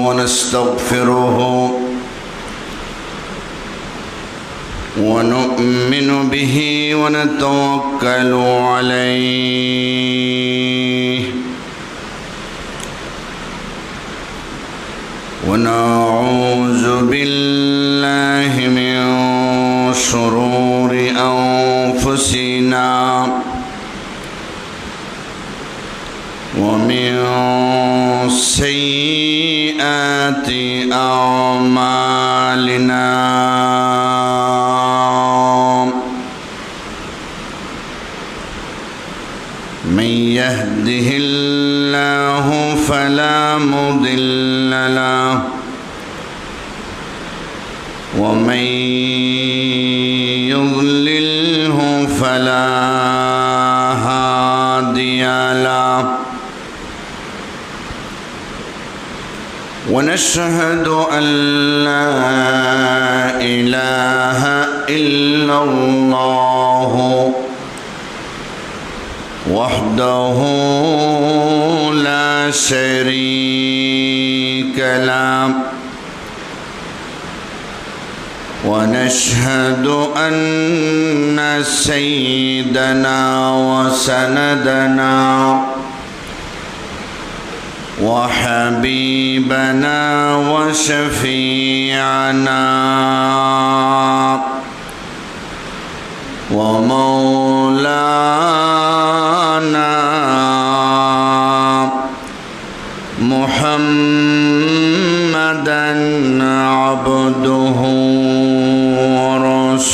ونستغفره ونؤمن به ونتوكل عليه ونعوذ بالله من شرور أنفسنا ومن سيئات أعمالنا من يهده الله فلا مضل له ومن يضلله فلا هادي له ونشهد أن لا إله إلا الله وحده لا شريك له ونشهد أن سيدنا وسندنا وحبيبنا وشفيعنا ومولانا محمدا عبده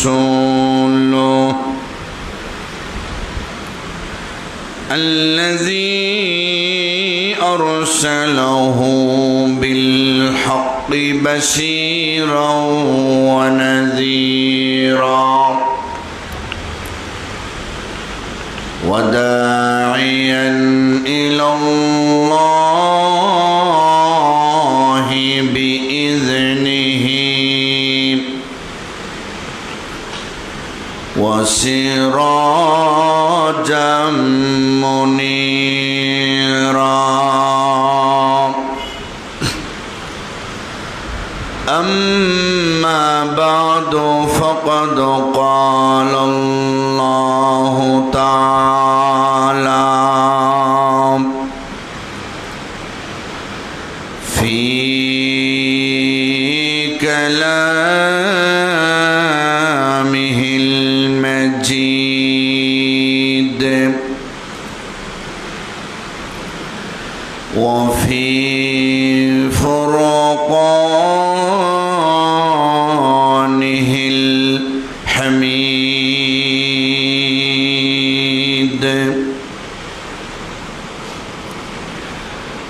ورسوله الذي أرسله بالحق بشيرا ونذيرا وداعيا إلى الله بإذنه وسراجا منيرا أما بعد فقد قال الله تعالى في كلامه المجيد وفي فرقانه الحميد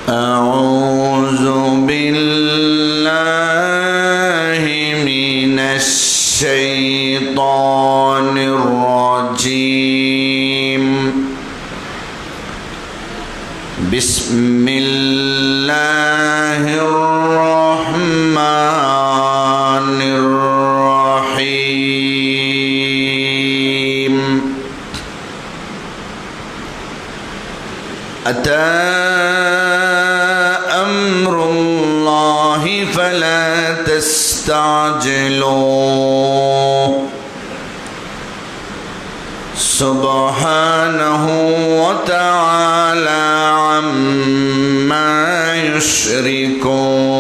أعوذ بالله من الشيطان الرجيم بسم الله الرحمن الرحيم أتى أمر الله فلا تستعجلوه سبحانه وتعالى عما يشركون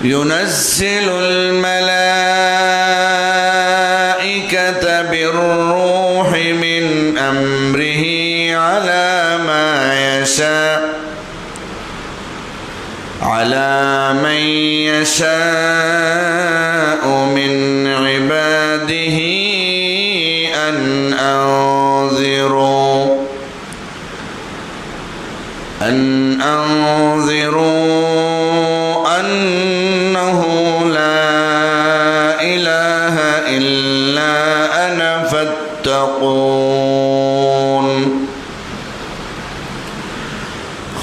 ينزل الملائكة بالروح من أمره على من يشاء من عباده أن أنذروا أنه لا إله إلا أنا فاتقون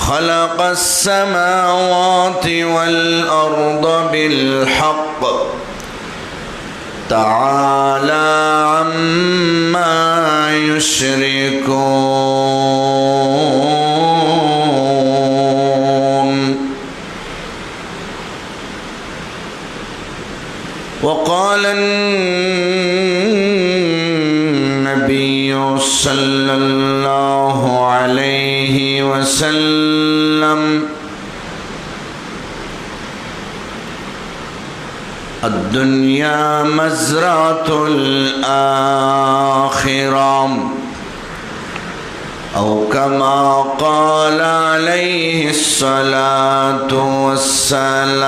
خلق السماوات والأرض بالحق تعالى عما يشركون وقال النبي صلى الله عليه وسلم الدنيا مزرعة الآخرة أو كما قال عليه الصلاة والسلام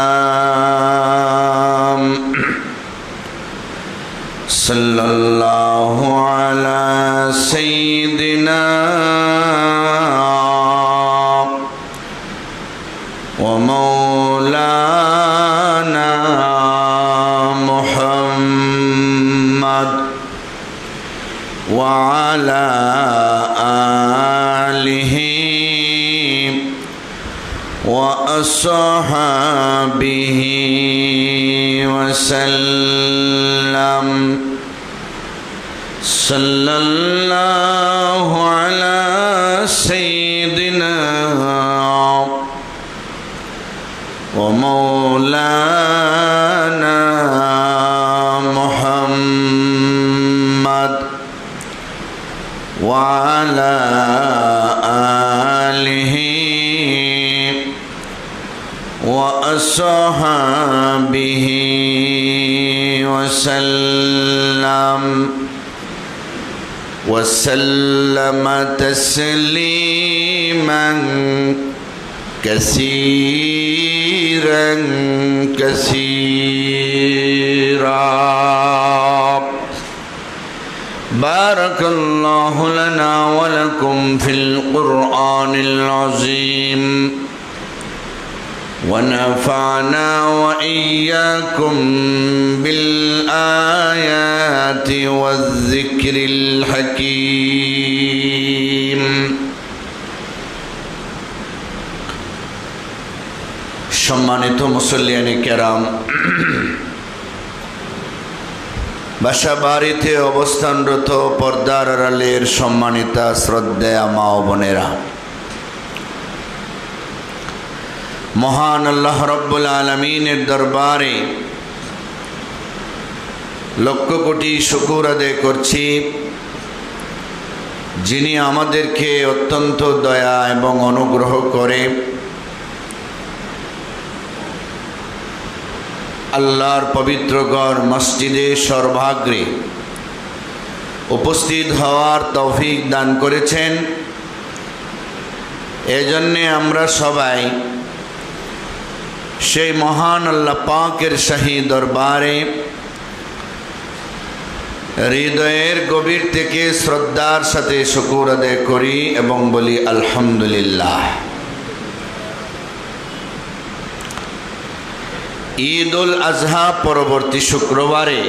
صلى الله على سيدنا ومولانا محمد وعلى آله وأصحابه وسلم صلى الله على سيدنا ومولانا محمد وعلى آله وأصحابه وسلم وسلم تسليما كثيرا كثيرا. بارك الله لنا ولكم في القرآن العظيم ونفعنا وإياكم بالآيات والذكر الحكيم. সম্মানিত মুসল্লিয়ানে কেরাম, বাসা বাড়িতে অবস্থানরত পর্দার আড়ালের সম্মানিতা শ্রদ্ধেয়া মা ও বোনেরা, মহান আল্লাহ রব্বুল আলামিনের দরবারে লক্ষ কোটি শুকর আদায় করছি, যিনি আমাদেরকে অত্যন্ত দয়া এবং অনুগ্রহ করে আল্লাহর পবিত্র ঘর মসজিদে সর্বাগ্রে উপস্থিত হওয়ার তৌফিক দান করেছেন। এজন্যে আমরা সবাই সেই মহান আল্লাহ পাকের শাহী দরবারে হৃদয়ের গভীর থেকে শ্রদ্ধার সাথে শুকর আদায় করি এবং বলি আলহামদুলিল্লাহ। ঈদ উল আজহা পরবর্তী শুক্রবারে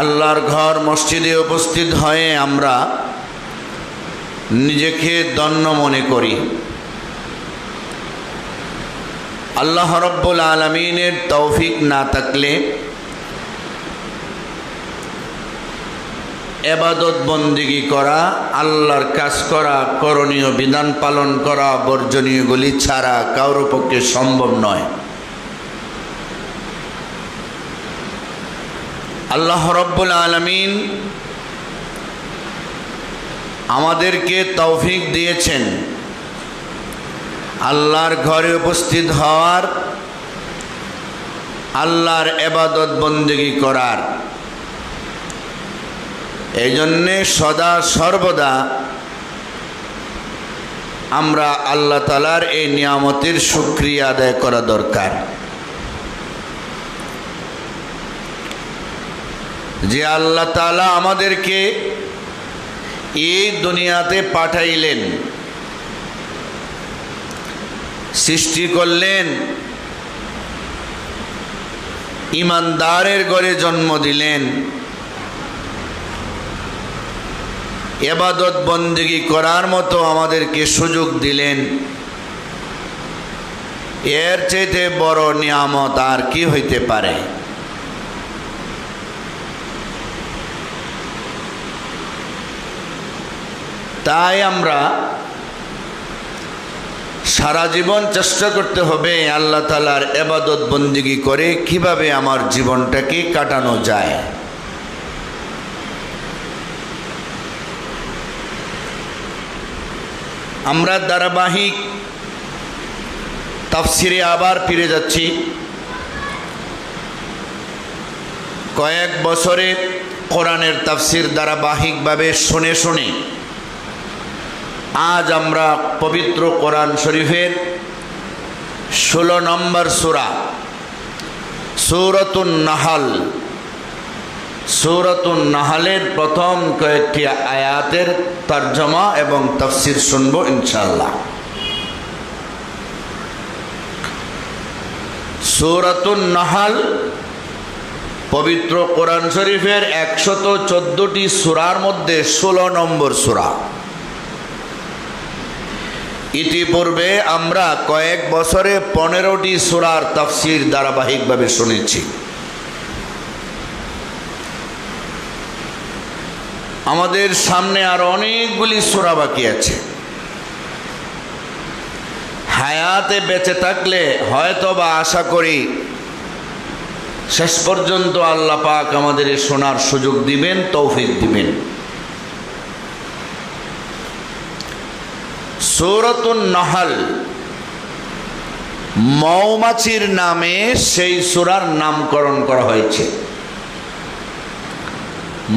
আল্লাহর ঘর মসজিদে উপস্থিত হয়ে আমরা নিজেকে ধন্য মনে করি। আল্লাহ রব্বুল আলামিনের তৌফিক না থাকলে ইবাদত বন্দেগী করা, আল্লাহর কাজ করা, করণীয় বিধান পালন করা, বর্জনীয়গুলি ছাড়া কারো পক্ষে সম্ভব নয়। আল্লাহ রব্বুল আলামিন আমাদেরকে তৌফিক দিয়েছেন আল্লাহর ঘরে উপস্থিত হওয়ার, আল্লাহর ইবাদত বন্দেগী করার। এই জন্যে সদা সর্বদা আমরা আল্লাহ তাআলার এই নিয়ামতের শুকরিয়া আদায় করা দরকার, যে আল্লাহ তাআলা আমাদেরকে এই দুনিয়াতে পাঠাইলেন, সৃষ্টি করলেন, ঈমানদারের ঘরে জন্ম দিলেন, ইবাদত বন্দেগী করার মতো আমাদেরকে সুযোগ দিলেন। এর চাইতে বড় নিয়ামত আর কি হইতে পারে? তাই আমরা সারা জীবন চেষ্টা করতে হবে আল্লাহ তাআলার ইবাদত বন্দেগী করে কিভাবে আমার জীবনটাকে কাটানো যায়। আমরা ধারাবাহিক তাফসিরে আবার ফিরে যাচ্ছি। কয়েক বছরে কোরআনের তাফসির ধারাবাহিকভাবে শুনে শুনে আজ আমরা পবিত্র কোরআন শরীফের 16 নম্বর সূরা সূরাতুন নাহল, সূরাতুন নাহলের প্রথম কয়েকটি আয়াতের তরজমা এবং তাফসির শুনব ইনশাআল্লাহ। সূরাতুন নাহল পবিত্র কোরআন শরীফের 114টি সূরার মধ্যে 16 নম্বর সূরা। ইতিপূর্বে আমরা কয়েক বছরে 15টি সূরার তাফসির ধারাবাহিকভাবে শুনেছি। আমাদের সামনে আর অনেকগুলি সূরা বাকি আছে। হায়াতে বেঁচে থাকলে হয়তোবা আশা করি শেষ পর্যন্ত আল্লাহ পাক আমাদের শোনার সুযোগ দিবেন, তৌফিক দিবেন। সূরাতুন নাহল মৌমাছির নামে সেই সূরার নামকরণ করা হয়েছে।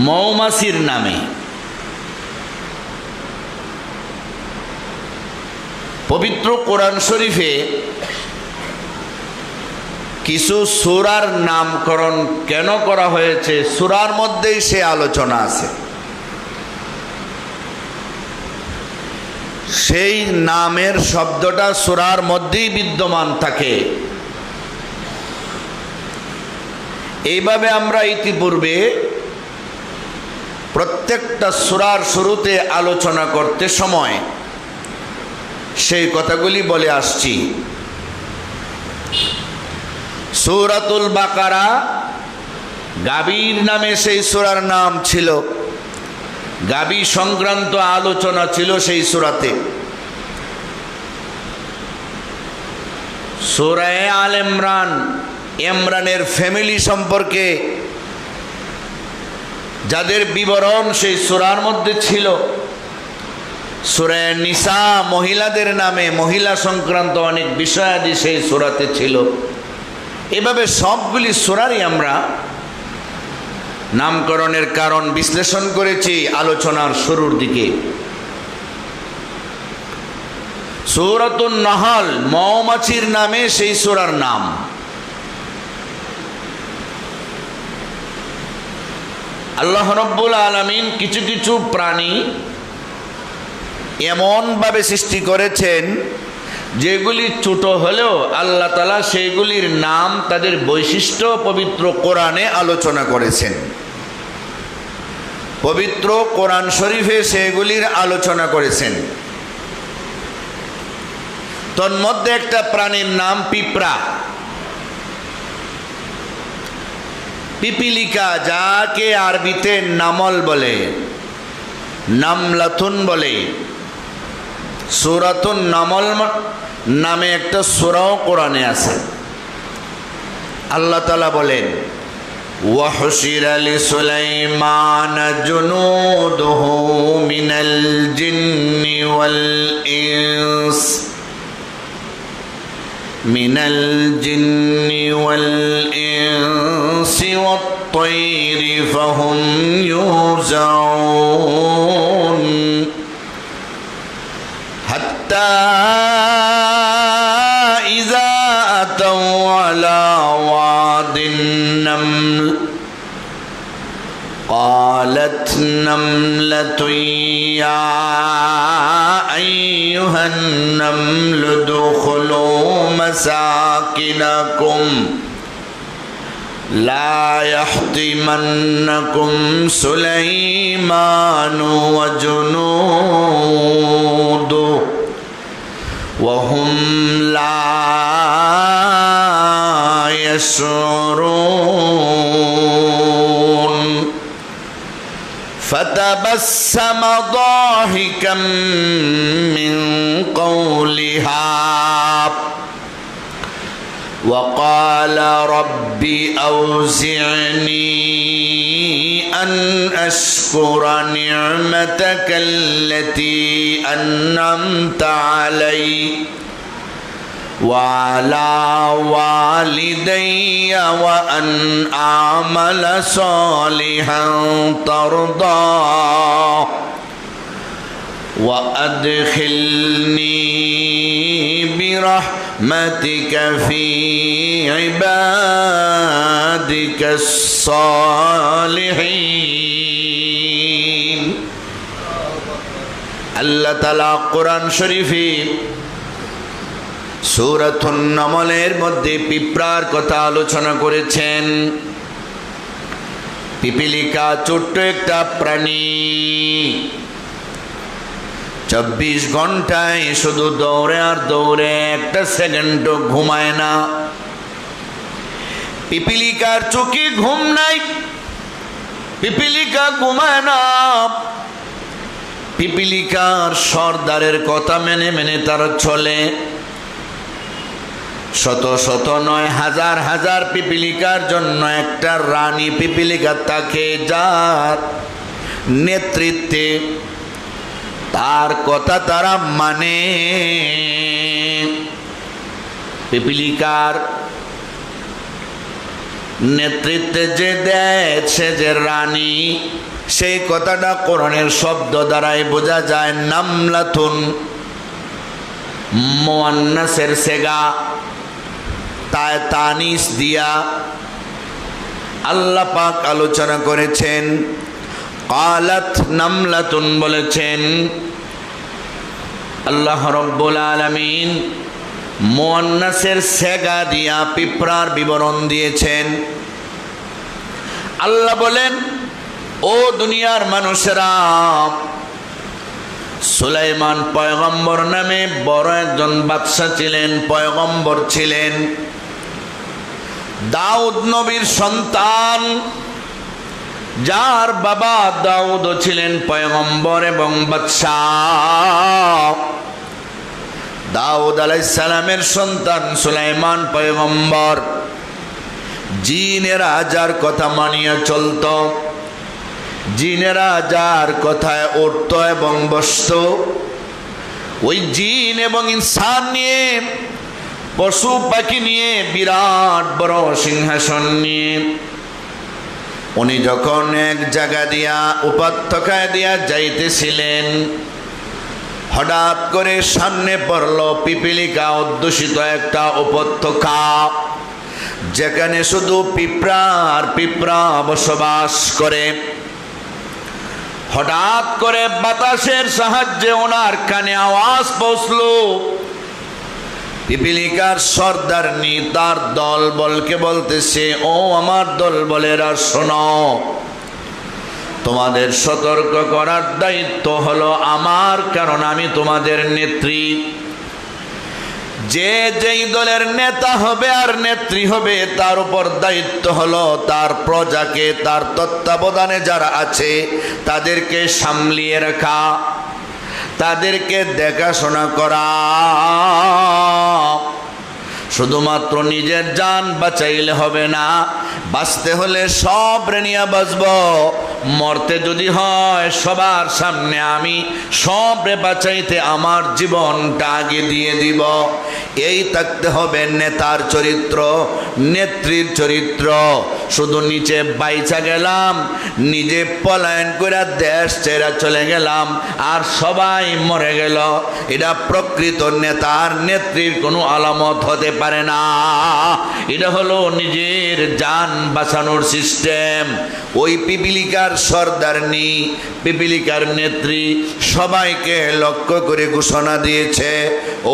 মৌমাছির নামে পবিত্র কোরআন শরীফে কিছু সূরার নামকরণ কেন করা হয়েছে সূরার মধ্যেই সে আলোচনা আছে। সেই নামের শব্দটা সূরার মধ্যেই বিদ্যমান থাকে। এইভাবে আমরা ইতিপূর্বে প্রত্যেকটা সূরার শুরুতে আলোচনা করতে সময় সেই কথাগুলি বলে আসছি। সূরাতুল বাকারা গাভীর নামে সেই সূরার নাম ছিল। গাভী সংক্রান্ত আলোচনা ছিল সেই সূরাতে। সূরা আল ইমরান, ইমরানের ফ্যামিলি সম্পর্কে যাদের বিবরণ সেই সূরার মধ্যে ছিল। সূরা নিসা মহিলাদের নামে মহিলা সংক্রান্ত অনেক বিষয়াদি সেই সূরাতে ছিল। এভাবে সবগুলি সূরারই আমরা নামকরণের কারণ বিশ্লেষণ করেছি আলোচনার শুরুর দিকে। সূরাতুন নাহল মৌমাছির নামে সেই সূরার নাম। আল্লাহ রাব্বুল আলামিন কিছু কিছু প্রাণী এমনভাবে সৃষ্টি করেছেন যেগুলি ছোট হলেও আল্লাহ তাআলা সেইগুলির নাম, তাদের বৈশিষ্ট্য পবিত্র কোরআনে আলোচনা করেছেন। পবিত্র কোরআন শরীফে সেগুলির আলোচনা করেছেন। তন্মধ্যে একটা প্রাণীর নাম পিঁপড়া, পিপিলিকা, যাকে আরবিতে নামল বলে, নামলাতুন বলে। সূরাতুন নামল নামে একটা সূরাও কোরআনে আছে। আল্লাহ তাআলা বলেন, ওয়াহশিরা লিসুলাইমানা জুনুদুহু মিনাল জিন্নি ওয়াল ইনস মিনাল জিন্নি ওয়াল ইনসি ওয়াত তায়রি ফাহুম ইউজাউন হাত্তা ইযা আতাউ আলা ওয়াদিন নামল قالت نملة يا أيها النمل ادخلوا مساكنكم لا يحطمنكم سليمان وجنوده وهم لا يشعرون فتبسم ضاحكا من قولها وقال رب أوزعني أن أشكر نعمتك التي أنعمت علي وعلى والدي وأن أعمل صالحا ترضاه وأدخلني برحمتك في عبادك الصالحين আল্লাহ তাআলা কোরআন শরীফে সূরাতুন নামলের মধ্যে পিঁপড়ার কথা আলোচনা করেছেন। পিপীলিকা ছোট্ট একটা প্রাণী, 24 ঘন্টায় শুধু দৌড়ে আর দৌড়ে, একটা সেকেন্ডও ঘুমায় না। পিপীলিকার চোখে ঘুম নাই, পিপীলিকা ঘুমায় না। পিপীলিকার সর্দারের কথা মেনে মেনে তারা চলে। শত শত নয়, হাজার হাজার পিপীলিকার জন্য একটা রানী পিপীলিকা থাকে, যার নেতৃত্বে তার কথা তারা মানে। পিপীলিকার নেতৃত্বে যে দেয় সে যে রানী, সেই কথাটা কোরআনের শব্দ দ্বারাই বোঝা যায়। নামলাতুন মুয়ান্নাসের সেগা, তাই তানিস দিয়া আল্লাহ পাক আলোচনা করেছেন। কালাত নামলাতুন বলেছেন আল্লাহ রব্বুল আলামিন। মুয়ান্নাসের সেগা দিয়া পিঁপড়ার বিবরণ দিয়েছেন। আল্লাহ বলেন, ও দুনিয়ার মানুষেরা, সুলাইমান পয়গম্বর নামে বড় একজন বাদশা ছিলেন, পয়গম্বর ছিলেন। দাউদ নবীর সন্তান, যার বাবা দাউদ ছিলেন পয়গম্বর এবং বাদশা। দাউদ আলাইহিস সালামের সন্তান সুলাইমান পয়গম্বর। জিনেরা যার কথা মানিয়া চলত, জিনেরা যার কথায় উঠত এবং বসত, ওই জিন এবং ইনসান নিয়ে, পশু পাখি নিয়ে, বিরাট বড় সিংহাসন নিয়ে উনি যখন এক জায়গা দিয়া উপত্যকায় দিয়া যাইতেছিলেন, হঠাৎ করে সামনে পড়ল পিপীলিকা অধ্যুষিত একটা উপত্যকা, যেখানে শুধু পিঁপড়া আর পিঁপড়া বসবাস করে। হঠাৎ করে বাতাসের সাহায্যে ওনার কানে আওয়াজ পৌঁছলো। পিপীলিকার সর্দারনি তার দল বলকে বলতেছে, ও আমার দল বলেরা শোনো, তোমাদের সতর্ক করার দায়িত্ব হলো আমার, কারণ আমি তোমাদের নেত্রী। যে যেই দলের নেতা হবে আর নেত্রী হবে, তার উপর দায়িত্ব হলো তার প্রজাকে, তার তত্ত্বাবধানে যারা আছে তাদেরকে সামলিয়ে রাখা, তাদেরকে দেখাশোনা করা। শুধুমাত্র নিজের জান বাঁচাইলে হবে না, বাঁচতে হলে সব নিয়ে বাঁচব। মরতে যদি হয় সবার সামনে আমি সবরে বাঁচাইতে আমার জীবনটা আগে দিয়ে দিব। এই থাকতে হবে নেতার চরিত্র, নেত্রীর চরিত্র। শুধু নিচে বাইচা গেলাম, নিজে পলায়ন করে দেশ ছেড়ে চলে গেলাম আর সবাই মরে গেল, এটা প্রকৃত নেতার নেত্রীর কোনো আলামত হতে পারে না। এটা হলো নিজের জান বাঁচানোর সিস্টেম। ওই পিপীলিকার সর্দারনি, পিপীলিকার নেত্রী সবাইকে লক্ষ্য করে ঘোষণা দিয়েছে,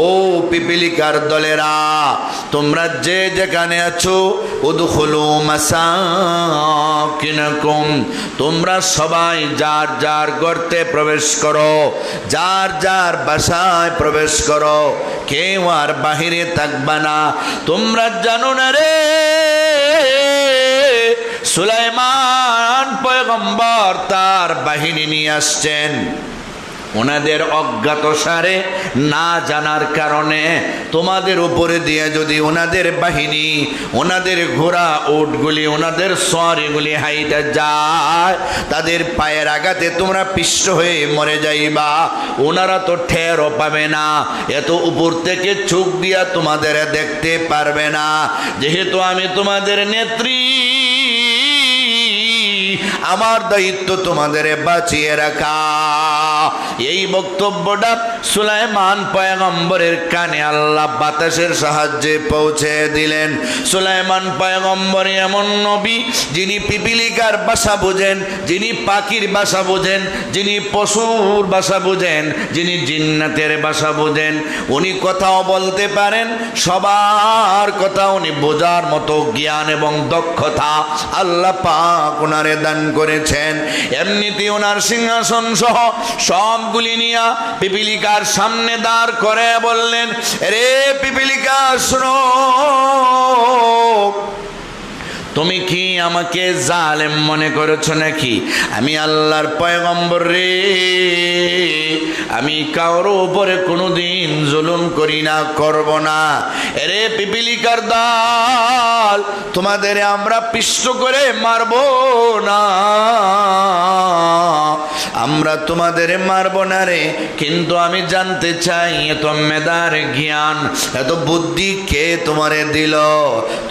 ও পিপীলিকার দলেরা, তোমরা যে যেখানে আছো, উদখুলু মাসাকিনাকুম, তোমরা সবাই যার যার গর্তে প্রবেশ করো, যার যার বাসায় প্রবেশ করো, কেউ আর বাহিরে থাকবা না। তোমরা জানো না রে, সুলাইমান পয়গম্বর তার বাহিনী নিয়ে আসছেন। ওনাদের অজ্ঞাতসারে না জানার কারণে তোমাদের উপরে দিয়ে যদি ওনাদের বাহিনী, ওনাদের ঘোড়া উটগুলি, ওনাদের সওয়ারিগুলি হাইটা যায়, তাদের পায়ের আঘাতে তোমরা পিষ্ট হয়ে মরে যাইবা। ওনারা তো ঠেরও পাবে না, এত উপর থেকে চোখ দিয়া তোমাদের দেখতে পারবে না। যেহেতু আমি তোমাদের নেত্রী, আমার দায়িত্ব তোমাদের বাঁচিয়ে রাখা। এই বক্তব্যটা সুলাইমান পয়গম্বরের কানে আল্লাহ বাতাসের সাহায্যে পৌঁছে দিলেন। সুলাইমান পয়গম্বর এমন নবী যিনি পিপিলিকার ভাষা বোঝেন, যিনি পাখির ভাষা বোঝেন, যিনি পশুর ভাষা বোঝেন, যিনি জিন্নাতের ভাষা বোঝেন। উনি কথাও বলতে পারেন, সবার কথা উনি বোঝার মতো জ্ঞান এবং দক্ষতা আল্লাহ পাক ওনারে দান করেছেন। এমনিতে ওনার সিংহাসন সহ সবগুলি নিয়ে পিপিলিকার সামনে দাঁড় করে বললেন, রে পিপিলিকা শোনো, তুমি কি আমাকে জালেম মনে করেছো নাকি? আমি আল্লাহর পয়গম্বর রে, আমি কারো উপরে কোনোদিন জুলুম করি না, করব না। রে পিপিলিকার দল, তোমাদের আমরা পিষ্ট করে মারব না, আমরা তোমাদের মারব না রে। কিন্তু আমি জানতে চাই, এত মেধার জ্ঞান, এত বুদ্ধি কে তোমারে দিল?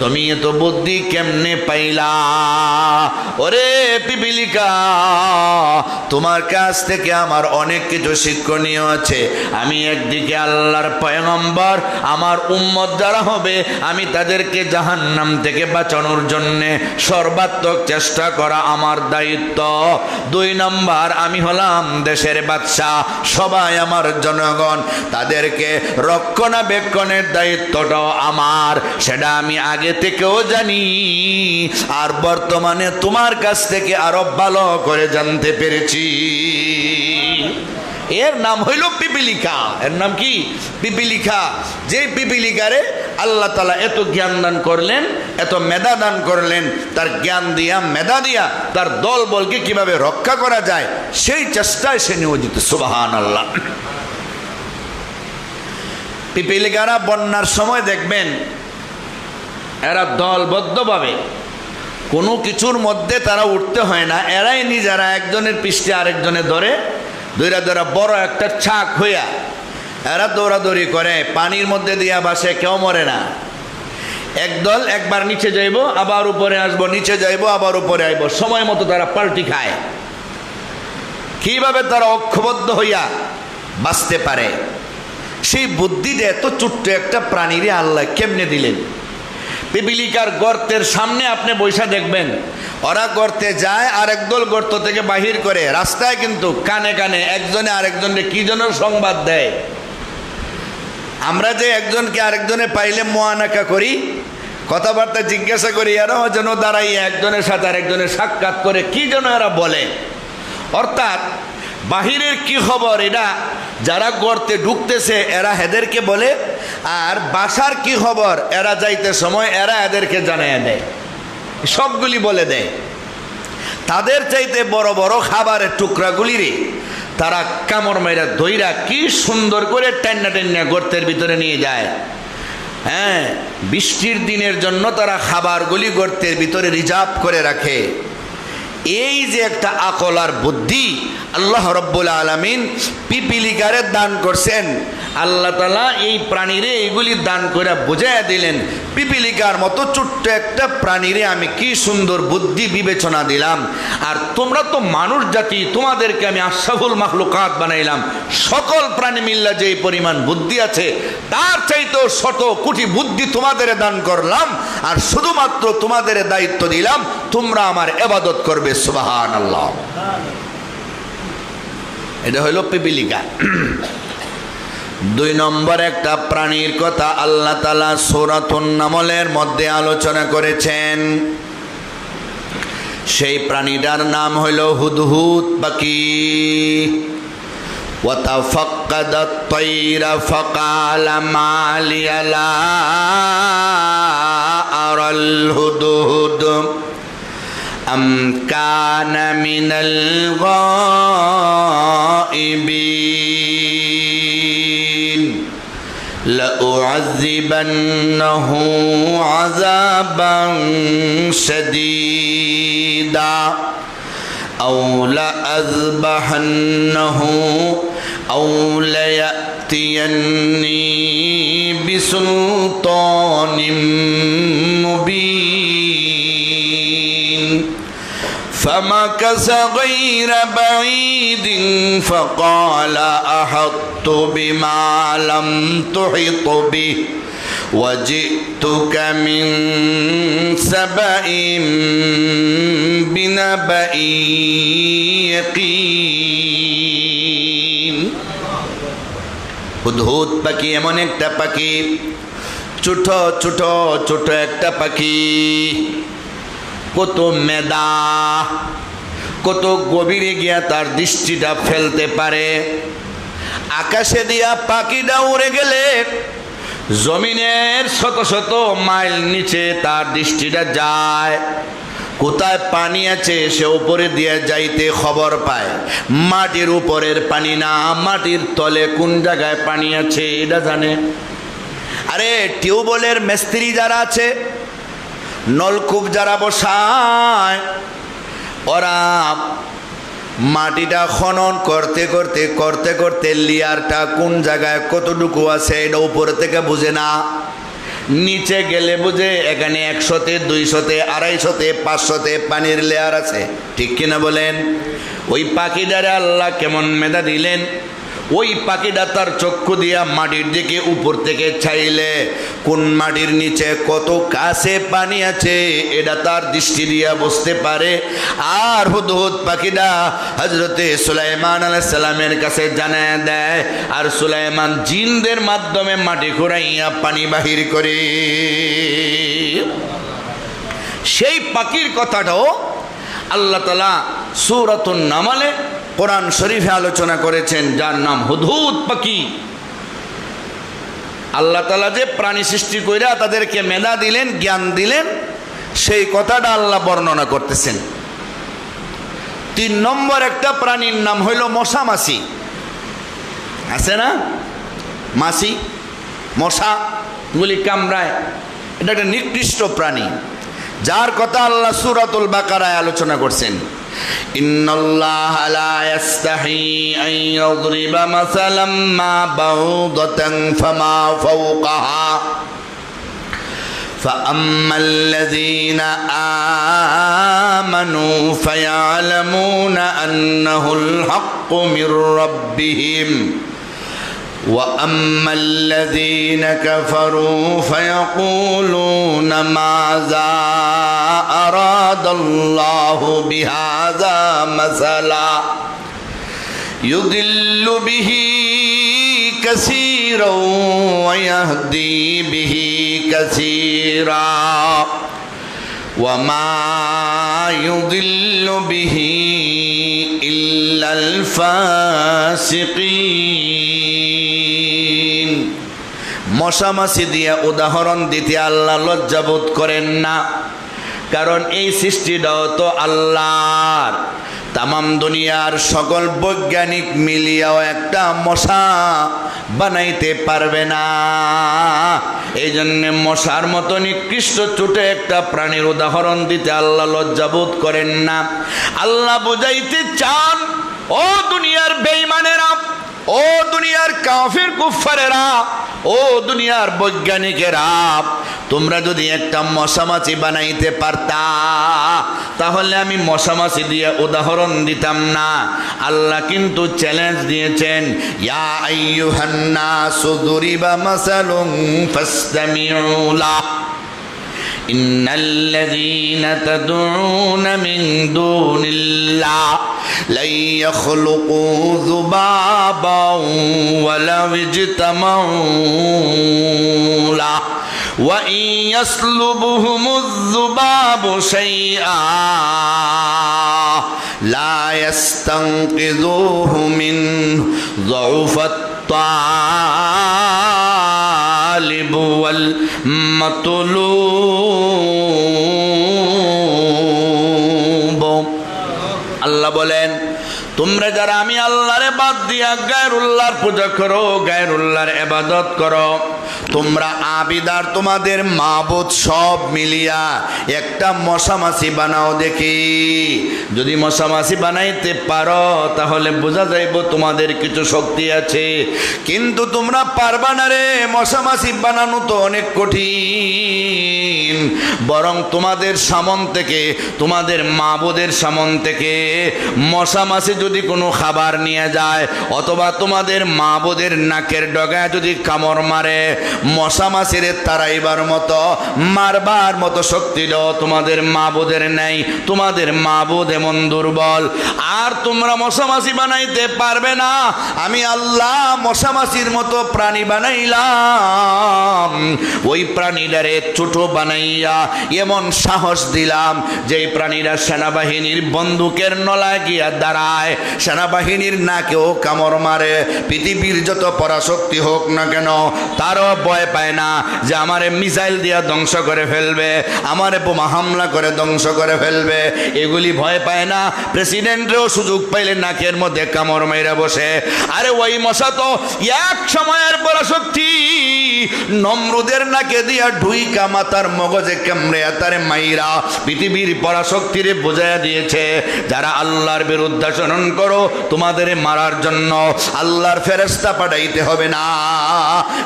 তুমি এত বুদ্ধি কেমনে পাইলা? ওরে পিপিলিকা, তোমার কাছ থেকে আমার অনেক কিছু শিক্ষণীয় আছে। আমি একদিকে আল্লাহর পয়গম্বর, আমার উম্মত যারা হবে আমি তাদেরকে জাহান্নাম থেকে বাঁচানোর জন্য সর্বাত্মক চেষ্টা করা আমার দায়িত্ব। 2 নম্বর, আমি হলাম দেশের বাদশা, সবাই আমার জনগণ, তাদেরকে রক্ষণাবেক্ষণের দায়িত্বটাও আমার, সেটা আমি আগে থেকেও জানি, আর বর্তমানে তোমার কাছ থেকে আরো ভালো করে জানতে পেরেছি। এর নাম হইল পিপিলিকা। এর নাম কি? পিপিলিকা। যে পিপিলিকারে আল্লাহ তাআলা এত জ্ঞান দান করলেন, এত মেধা দান করলেন, তার জ্ঞান দিয়া, মেধা দিয়া তার দল বলকে কিভাবে রক্ষা করা যায় সেই চেষ্টায় সে নিয়োজিত। সুবহানাল্লাহ। পিপিলিকারা বন্যার সময় দেখবেন এরা দলবদ্ধভাবে কোনো কিছুর মধ্যে তারা উঠতে হয় না, এরাই নিজেরা একজনের পৃষ্ঠে আরেকজনে ধরে দৌড়া দৌড়া বড় একটা ছাক হইয়া এরা দৌড়াদৌড়ি করে, পানির মধ্যে দিয়া বাসে, কেউ মরে না। একদল একবার নিচে যাইব, আবার উপরে আসবো, নিচে যাইব, আবার উপরে আইব, সময় মতো তারা পাল্টি খায়। কিভাবে তারা ঐক্যবদ্ধ হইয়া বাঁচতে পারে সেই বুদ্ধিটা এত ছোট্ট একটা প্রাণীরে আল্লাহ কেমনে দিলেন। পিপিলিকার গর্তের সামনে আপনি বৈশা দেখবেন, ওরা গর্তে যায় আর একদল গর্ত থেকে বাহির করে, রাস্তায় কিন্তু কানে কানে একজনে আরেকজনকে কি যেন সংবাদ দেয়। আমরা যে একজনকে আরেকজনে পাইলে মোয়ানাকা করি, কথাবার্তা জিজ্ঞাসা করি, এরাও যেন দাঁড়াইয়া একজনের সাথে আরেকজনের সাক্ষাৎ করে কি যেন এরা বলে। অর্থাৎ বাহিরের কি খবর এটা যারা গর্তে ঢুকতেছে এরা এদেরকে বলে, আর বাসার কি খবর এরা যাইতে সময় এরা এদেরকে জানিয়ে দেয়, সবগুলি বলে দেয়। তাদের চাইতে বড় বড় খাবারের টুকরাগুলি রে তারা কামড় মেরা ধইরা কি সুন্দর করে টান্না টান্না গর্তের ভিতরে নিয়ে যায়। হ্যাঁ, বৃষ্টির দিনের জন্য তারা খাবারগুলি গর্তের ভিতরে রিজার্ভ করে রাখে। এই যে একটা আকল আর বুদ্ধি আল্লাহ রব্বুল আলামিন পিপিলিকারে দান করছেন। আল্লাহ তাআলা এই প্রাণীরে এইগুলি দান করে বুঝাইয়া দিলেন, পিপিলিকার মতো ছোট্ট একটা প্রাণীরে আমি কি সুন্দর বুদ্ধি বিবেচনা দিলাম। আর তোমরা তো মানুষ জাতি, তোমাদেরকে আমি আশরাফুল মাখলুকাত বানাইলাম। সকল প্রাণী মিল্লা যে পরিমাণ বুদ্ধি আছে তার চাইতেও শত কোটি বুদ্ধি তোমাদের দান করলাম, আর শুধুমাত্র তোমাদের দায়িত্ব দিলাম তোমরা আমার ইবাদত করবে। সুবহানাল্লাহ। এটা হইল পিপিলিকা। 2 নম্বর একটা প্রাণীর কথা আল্লাহ তাআলা সূরাতুন নামলের মধ্যে আলোচনা করেছেন। সেই প্রাণীটার নাম হইল হুদহুদ পাখি। ওয়াতাফাক্কাদাত তায়রা ফাকালা মালিয়া লা আরাল হুদহুদ أم كان من الغائبين لأعذبنه عذابا شديدا أو لأذبحنه أو ليأتيني بسلطان مبين فمكث غير بعيد فقال أحطت بما لم تحط به وجئتك من سبأ بنبأ يقين হুদহুদ পাখি এমন একটা পাখি, ছোট ছোট ছোট একটা পাখি, কত মেধা, কত গভীরে গিয়া তার দৃষ্টিটা ফেলতে পারে। আকাশে দিয়া পাখিটা উড়ে গেলে জমিনের শত শত মাইল নিচে তার দৃষ্টিটা যায়। কোথায় পানি আছে সে উপরে দিয়ে যাইতে খবর পায়। মাটির উপরের পানি না, মাটির তলে কোন জায়গায় পানি আছে এটা জানে। আরে টিউবওয়েলের মিস্ত্রি যারা আছে, নলকূপ যারা বসায়, ওরা মাটিটা খনন করতে করতে করতে করতে লেয়ারটা কোন জায়গায় কতটুকু আছে এটা উপর থেকে বুঝে না, নিচে গেলে বুঝে এখানে 100তে 200তে 250তে 500তে পানির লেয়ার আছে। ঠিক কিনা বলেন? ওই পাখিটারে আল্লাহ কেমন মেধা দিলেন, ওই পাখিটা তার চক্ষু দিয়া মাটির দিকে উপর থেকে চাইলে কোন মাটির নিচে কত কাছে পানি আছে এটা তার দৃষ্টি দিয়া বুঝতে পারে। আর হুদহুদ পাখিটা হযরতে সুলাইমান আলাইহিস সালামের কাছে জানায় দেয়, আর সুলাইমান জিনদের মাধ্যমে মাটি খুঁড়াইয়া পানি বাহির করে। সেই পাখির কথাটাও আল্লাহ তাআলা সূরাতুন নামলে কোরআন শরীফে আলোচনা করেছেন, যার নাম হুদহুদ পাখি। আল্লাহ তাআলা যে প্রাণী সৃষ্টি কইরা তাদেরকে মেধা দিলেন, জ্ঞান দিলেন, সেই কথাটা আল্লাহ বর্ণনা করতেছেন। 3 নম্বর একটা প্রাণীর নাম হইল মশা মাছি। আছে না মাছি, মশা গুলি কামড়ায়, এটা একটা নিকৃষ্ট প্রাণী, যার কথা আল্লাহ সূরাতুল বাকারায় আলোচনা করছেন। ইন্নাল্লাহা লা ইস্তাহি আন ইয়াদরিবা মাসালাম মা বাউদাতান ফামা ফাওকাহা فأما الذين آمنوا فيعلمون أنه الحق من ربهم وأما الذين كفروا فيقولون ماذا أراد الله بهذا مثلا يضل به كثيرا ويهدي به كثيرا وما يضل به إلا الفاسقين। মশা মাছি দিয়া উদাহরণ দিতে আল্লাহ লজ্জাবোধ করেন না, কারণ এই সৃষ্টিটাও তো আল্লাহর। তামাম দুনিয়ার সকল বৈজ্ঞানিক মিলিয়াও একটা মশা বানাইতে পারবে না। এই জন্য মশার মতো নিকৃষ্ট ছোট একটা প্রাণীর উদাহরণ দিতে আল্লাহ লজ্জাবোধ করেন না। আল্লাহ বুঝাইতে চান, ও দুনিয়ার বেঈমানেরা, ও দুনিয়ার কাফির কুফারেরা, ও দুনিয়ার বৈজ্ঞানিকেরা, তোমরা যদি একটা মশামাছি বানাইতে পারতা তাহলে আমি মশামাছি দিয়ে উদাহরণ দিতাম না। আল্লাহ কিন্তু চ্যালেঞ্জ দিয়েছেন, ইয়া আইয়ুহান নাসু দুরিবা মাসালুন ফাসতামিউ লাহু ইন্নাল্লাযীনা তাদউনা মিন দুনিল্লাহ লা ইয়াখলুকু যুবাবান ওয়ালাউ ইজতামাউ লাহু ওয়া ইন ইয়াসলুবহুমুয যুবাবু শাইআ লা ইয়াস্তানকিযুহু মিন যউফাত الطالب والمطلوب আল্লাহ বলেন, তোমরা যারা আমি আল্লাহরে বাদ দিয়া গায়রুল্লাহর পূজা করো, গায়রুল্লাহর ইবাদত করো, তোমরা আবিদার তোমাদের মাবুদ সব মিলিয়া একটা মশামাছি বানাও দেখি। যদি মশামাছি বানাইতে পারো তাহলে বোঝা যাইব তোমাদের কিছু শক্তি আছে, কিন্তু তোমরা পারবা না রে। মশামাছি বানানো তো অনেক কঠিন। বরং তোমাদের সামন থেকে, তোমাদের মাবুদের সামন থেকে মশামাছি যদি কোনো খাবার নিয়ে যায়, অথবা তোমাদের মাবুদের নাকের ডগায় যদি কামড় মারে, মশামাছিরে তারাইবার মতো, মারবার মতো শক্তি তোমাদের মাবুদের নেই। তোমাদের মাবুদ এমন দুর্বল, আর তোমরা মশামাছি বানাইতে পারবে না। আমি আল্লাহ মশামাছির মতো প্রাণী বানাইলাম, ওই প্রাণীটারে ছোট বানাইয়া এমন সাহস দিলাম যে প্রাণীরা সেনাবাহিনীর বন্দুকের নলায় গিয়া দাঁড়ায়, সেনাবাহিনীর নাকেও কামড় মারে। পৃথিবীর যত পরাশক্তি হোক না কেন, তারও ভয় পায় না যে আমারে মিসাইল দিয়া ধ্বংস করে ফেলবে, আমারে বোমা হামলা করে ধ্বংস করে ফেলবে। এগুলি ভয় পায় না। প্রেসিডেন্টও সুযোগ পাইলে নাকের মধ্যে কামড় মেরে বসে। আরে ওই মশা তো এক সময়ের পরাশক্তি, নমরুদের নাকে দিয়া ঢুইকা মাতার মগজে কামড়ে তারে মাইরা পৃথিবীর পরাশক্তিরে বোঝাইয়া দিয়েছে, যারা আল্লাহর বিরুদ্ধে আচরণ করো তোমাদের মারার জন্য আল্লাহর ফেরেশতা পাঠাইতে হবে না,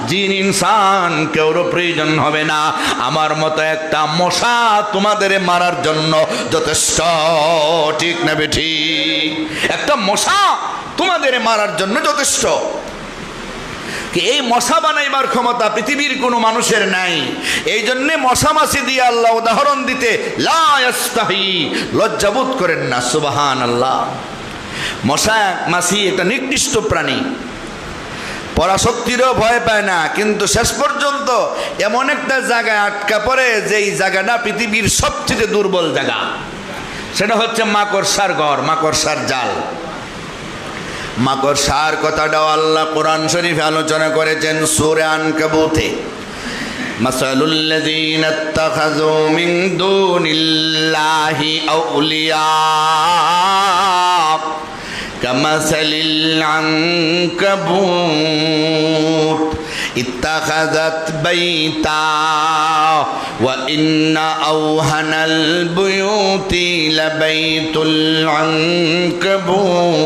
জিন ইনসান কেউর প্রয়োজন হবে না। আমার মতো একটা মশা তোমাদের মারার জন্য যথেষ্ট। ঠিক না বেঠি? একটা মশা তোমাদের মারার জন্য যথেষ্ট। এই মশা বানাইবার ক্ষমতা পৃথিবীর কোনো মানুষের নাই। এই জন্যে মশামাছি দিয়ে আল্লাহ উদাহরণ দিতে লা ইয়াস্তাহি, লজ্জাবোধ করেন না। সুবহানাল্লাহ। মশা মাছি একটা নিকৃষ্ট প্রাণী, পরাশক্তিরও ভয় পায় না, কিন্তু শেষ পর্যন্ত এমন একটা জায়গায় আটকা পড়ে যেই জায়গাটা পৃথিবীর সবচেয়ে দুর্বল জায়গা। সেটা হচ্ছে মাকড়সার ঘর, মাকড়সার জাল। মাকড়সার কথাটাও আল্লাহ কোরআন শরীফে আলোচনা করেছেন সূরা আনকাবুতে। মাসালুল লাযীনা ইত্তাখাযু মিন দুনিল্লাহি আউলিয়া কামাসালিল আনকাবুত ইত্তাখাযাত বাইতা ওয়া ইন্না আওহানাল বুয়ুতি লাবাইতুল আনকাবুত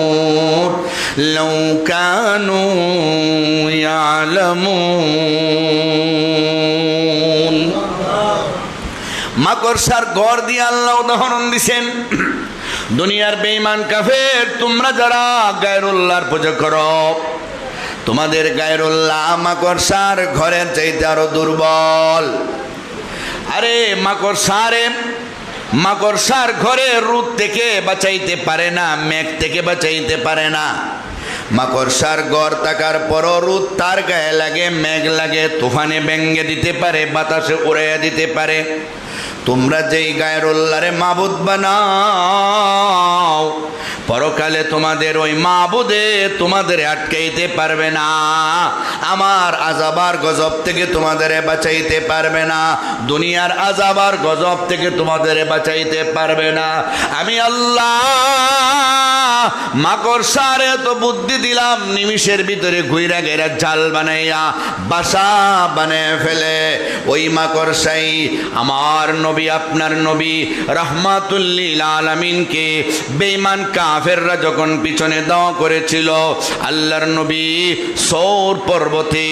লাউ কানু ইয়ালামুন। মাকড়সার ঘর দিয়ে আল্লাহ উদাহরণ দিছেন। দুনিয়ার বেঈমান কাফের, তোমরা যারা গায়রুল্লাহর পূজা করো, তোমাদের গায়রুল্লাহ মাকড়সার ঘরের চাইতে আরো দুর্বল। আরে মাকড়সার ঘরে রোদ থেকে বাঁচাইতে পারে না, মেঘ থেকে বাঁচাইতে পারে না। মাকড়সার ঘর থাকার পরও রোদ তার গায়ে লাগে, মেঘ লাগে, তুফানে ভেঙ্গে দিতে পারে, বাতাসে উড়াইয়া দিতে পারে। তোমরা যেই গায়রুল্লাহরে মাবুদ বানাও, পরকালে তোমাদের ওই মাবুদে তোমাদের আটকাইতে পারবে না। আমার আযাব আর গজব থেকে তোমাদের বাঁচাইতে পারবে না। দুনিয়ার আযাব আর গজব থেকে তোমাদের বাঁচাইতে পারবে না। আমি আল্লাহ মাকড়সারে তো বুদ্ধি দিলাম, নিমিষের ভিতরে ঘুইরা গেরা জাল বানাইয়া বাসা বানিয়ে ফেলে। ওই মাকড়সাই আমার নবী, আপনার নবী রাহমাতুল লিল আলামিনকে বেঈমান কাফেররা যখন পিছনে দাও করেছিল, আল্লাহর নবী সৌর পর্বতে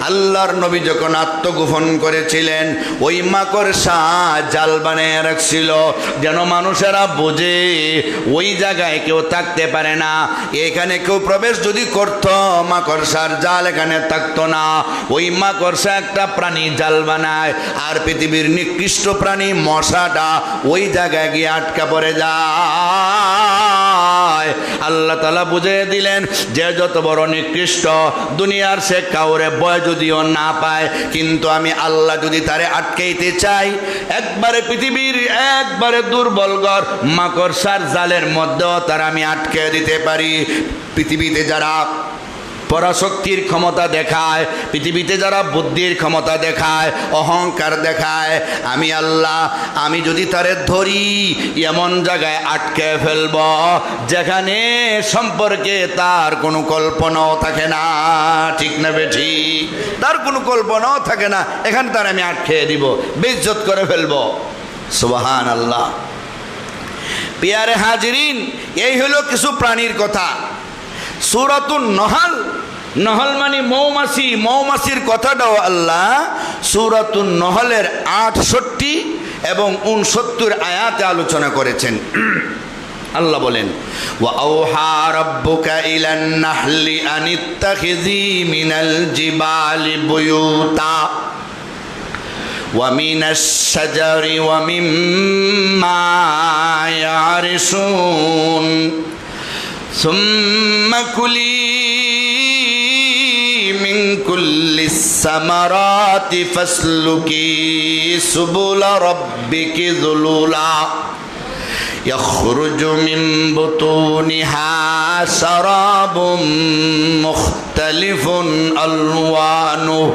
আল্লাহর নবী যখন আত্মগোপন করেছিলেন, ওই মাকড়সা জাল বানিয়ে রাখছিল যেন মানুষেরা বোঝে ওই জায়গায় কেউ থাকতে পারে না। এখানে কেউ প্রবেশ যদি করত, মাকড়সার জাল এখানে থাকতো না। ওই মাকড়সা একটা প্রাণী জাল বানায়, আর পৃথিবীর নিকৃষ্ট প্রাণী মশাটা ওই জায়গায় গিয়ে আটকা পড়ে যায়। আল্লাহ তাআলা বুঝিয়ে দিলেন যে যত বড় নিকৃষ্ট দুনিয়ার সে কাউরে ভয় যদিও না পায়, কিন্তু আমি আল্লাহ যদি তারে আটকাইতে চাই, একবারে পৃথিবীর একবারে দুর্বল ঘর মাকড়সার জালের মধ্যেও তারা আমি আটকে দিতে পারি। পৃথিবীতে যারা পরাশক্তির ক্ষমতা দেখায়, পৃথিবীতে যারা বুদ্ধির ক্ষমতা দেখায়, অহংকার দেখায়, আমি আল্লাহ আমি যদি তারে ধরি এমন জায়গায় আটকে ফেলব যেখানে সম্পর্কে তার কোনো কল্পনাও থাকে না। ঠিক না বেঠি? তার কোনো কল্পনাও থাকে না, এখানে তার আমি আটকে দিব, বেইজ্জত করে ফেলব। সুবহান আল্লাহ। পিয়ারে হাজিরিন, এই হলো কিছু প্রাণীর কথা। সূরাতুন নহল, নহল মানে মৌমাছি, মৌমাছির কথাটাও আল্লাহ সূরাতুন নহলের 68 এবং 69 আয়াতে আলোচনা করেছেন। আল্লাহ বলেন, ওয়া আওহা রাব্বুকা ইলান নাহলি আনিত্তাখিযি মিনাল জিবালি বুয়ুতা ওয়া মিনাশ শাজারি ওয়া মিম্মা ইয়ারিশুন সুম্মা কুলি মিন কুল্লিস সামারাতি ফাসলুকি সুবুলা রাব্বিকি যুলুলা يخرج من بطونها شراب مختلف ألوانه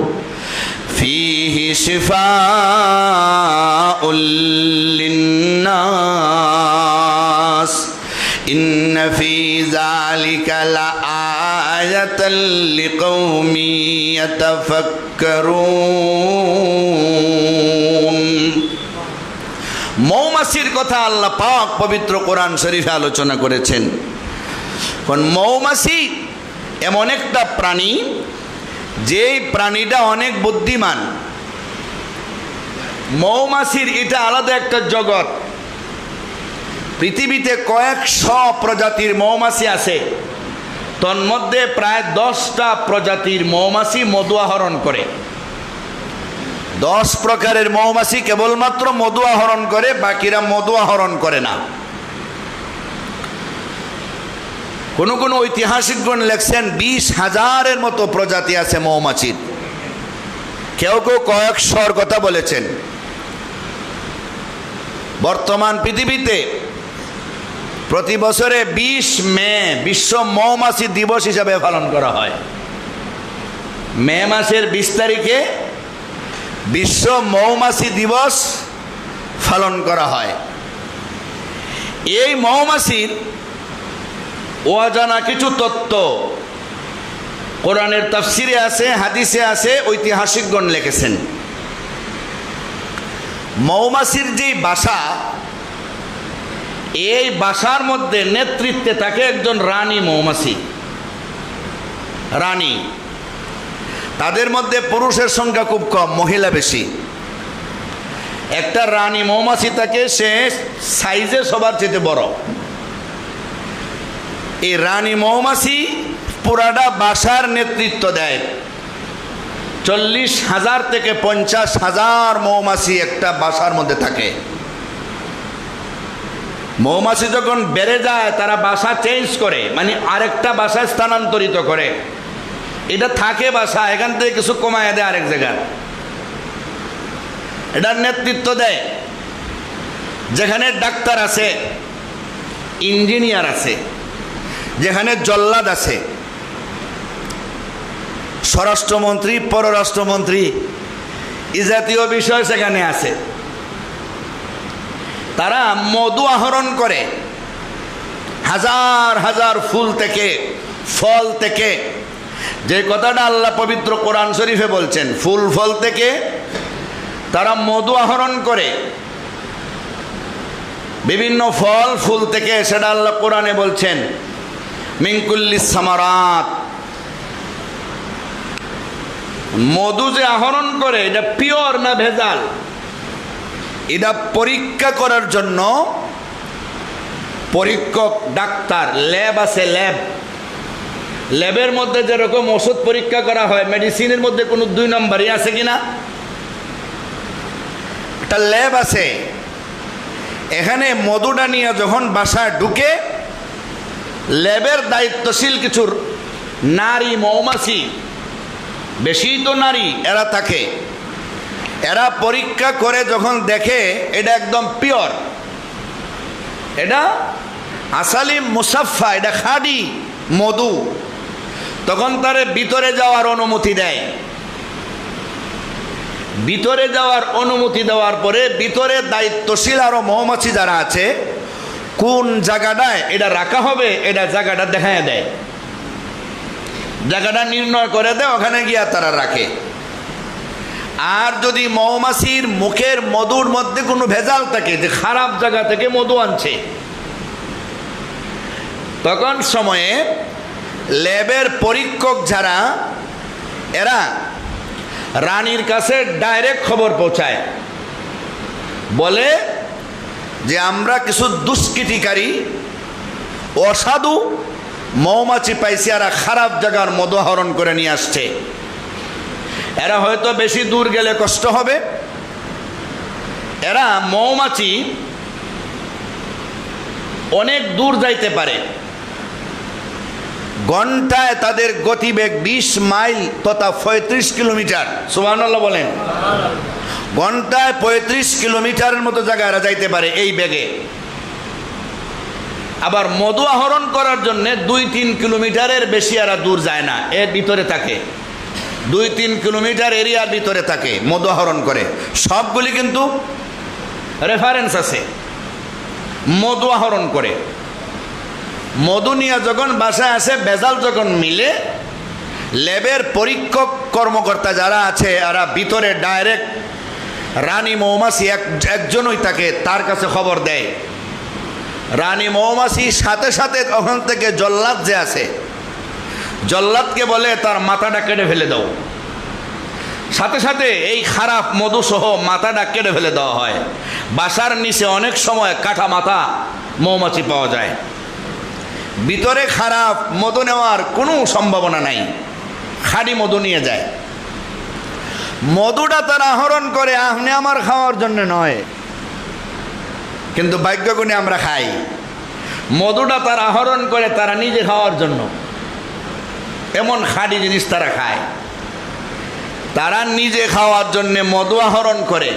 فيه شفاء للناس إن في ذلك لآية لقوم يتفكرون। মৌমাছির কথা আল্লাহ পাক পবিত্র কোরআন শরীফে আলোচনা করেছেন। কারণ মৌমাছি এমন একটা প্রাণী, যেই প্রাণীটা অনেক বুদ্ধিমান। মৌমাছির এটা আলাদা একটা জগৎ। পৃথিবীতে কয়েকশো প্রজাতির মৌমাছি আছে, তন্মধ্যে প্রায় 10টা প্রজাতির মৌমাছি মধু আহরণ করে। 10 প্রকারের মৌমাছি কেবলমাত্র মধু আহরণ করে, বাকিরা মধু আহরণ করে না। কোন কোন ঐতিহাসিকগণ লেখছেন 20,000-এর মতো প্রজাতি আছে মৌমাছির। কেউ কেউ কয়েকশোর কথা বলেছেন। বর্তমান পৃথিবীতে প্রতি বছরে 20 মে বিশ্ব মৌমাছি দিবস হিসাবে পালন করা হয়। মে মাসের 20 তারিখে বিশ্ব মৌমাছি দিবস পালন করা হয়। এই মৌমাছির অজানা কিছু তত্ত্ব কোরআনের তাফসিরে আছে, হাদিসে আছে, ঐতিহাসিকগণ লিখেছেন। মৌমাছির যেই বাসা, এই বাসার মধ্যে নেতৃত্বে থাকে একজন রানী মৌমাছি। রানী, তাদের মধ্যে পুরুষের সংখ্যা খুব কম, মহিলা বেশি। একটা রানী মৌমাছি থাকে, সে সাইজে সবার চেয়ে বড়। এই রানী মৌমাছি পুরাটা বাসার নেতৃত্ব দেয়। 40,000 থেকে 50,000 মৌমাছি একটা বাসার মধ্যে থাকে। মৌমাছি যখন বেড়ে যায় তারা বাসা চেঞ্জ করে, মানে আরেকটা বাসায় স্থানান্তরিত করে। এটা থাকে বাসা, এখান থেকে কিছু কমায় দেয় আরেক জায়গায়। এটার নেতৃত্ব দেয় যেখানে ডাক্তার আছে, ইঞ্জিনিয়ার আছে, যেখানে জল্লাদ আছে, স্বরাষ্ট্রমন্ত্রী, পররাষ্ট্রমন্ত্রী, এই জাতীয় বিষয় সেখানে আছে। তারা মধু আহরণ করে হাজার হাজার ফুল থেকে, ফল থেকে। যে কথাটা আল্লাহ পবিত্র কোরআন শরীফে বলছেন, ফুল ফল থেকে তারা মধু আহরণ করে। বিভিন্ন ফল ফুল থেকে, সেটা আল্লাহ কোরআনে বলছেন মিন কুল্লিস সামারাত। মধু যে আহরণ করে এটা পিওর না ভেজাল, এটা পরীক্ষা করার জন্য পরীক্ষক ডাক্তার, ল্যাব আছে, ল্যাবের মধ্যে যেরকম ওষুধ পরীক্ষা করা হয়, মেডিসিনের মধ্যে কোনো 2 নম্বরই আছে কিনা, একটা ল্যাব আছে। এখানে মধুটা নিয়ে যখন বাসায় ঢুকে, ল্যাবের দায়িত্বশীল কিছু নারী মৌমাছি, বেশি তো নারী এরা থাকে, এরা পরীক্ষা করে যখন দেখে এটা একদম পিওর, এটা আসালি মুসাফা, এটা খাঁটি মধু, তখন তারে ভিতরে যাওয়ার অনুমতি দেয়। ভিতরে যাওয়ার অনুমতি দেওয়ার পরে ভিতরে দায়িত্বশীল আরো মৌমাছি যারা আছে, কোন জায়গাটায় এটা রাখা হবে এটা জায়গাটা দেখায় দেয়, জায়গাটা নির্ণয় করে দেয়, ওখানে গিয়া তারা রাখে। আর যদি মৌমাছির মুখের মধুর মধ্যে কোনো ভেজাল থাকে, যে খারাপ জায়গা থেকে মধু আনছে, তখন সময়ে ল্যাবের পরীক্ষক যারা, এরা রানীর কাছে ডাইরেক্ট খবর পৌঁছায়, বলে যে আমরা কিছু দুষ্কৃতিকারী অসাধু মৌমাছি পাইছি, এরা খারাপ জায়গার মধু আহরণ করে নিয়ে আসছে। এরা হয়তো বেশি দূর গেলে কষ্ট হবে। এরা মৌমাছি অনেক দূর যাইতে পারে, ঘন্টায় তাদের গতিবেগ 20 মাইল তথা 35 কিলোমিটার। সুবহানাল্লাহ বলেন। ঘন্টায় 35 কিলোমিটারের মতো জায়গা এরা যাইতে পারে এই বেগে। আবার মধু আহরণ করার জন্য 2-3 কিলোমিটারের বেশি এরা দূর যায় না, এর ভিতরে থাকে, 2-3 কিলোমিটার এরিয়ার ভিতরে থাকে, মধু আহরণ করে। সবগুলি কিন্তু রেফারেন্স আছে, মধু আহরণ করে। মধু নিয়ে যখন বাসায় আসে, ভেজাল যখন মিলে, ল্যাবের পরীক্ষক কর্মকর্তা যারা আছে এরা ভিতরে ডাইরেক্ট রানী মৌমাছি একজনই থাকে, তার কাছে খবর দেয়। রানী মৌমাছি সাথে সাথে ওখান থেকে জল্লাদ যে আছে, জল্লাদকে বলে তার মাথাটা কেটে ফেলে দাও। সাথে সাথে এই খারাপ মধু সহ মাথাটা কেটে ফেলে দেওয়া হয়। বাসার নিচে অনেক সময় কাটা মাথা মৌমাছি পাওয়া যায়। ভিতরে খারাপ মধু নেওয়ার কোনো সম্ভাবনা নাই, খাঁটি মধু নিয়ে যায়। মধুটা তারা আহরণ করে আপনি আমার খাওয়ার জন্য নয়, কিন্তু ভাগ্যগুণে আমরা খাই। মধুটা তারা আহরণ করে তারা নিজে খাওয়ার জন্য, এমন খাঁটি জিনিস তারা খায়। তারা নিজে খাওয়ার জন্য মধু আহরণ করে,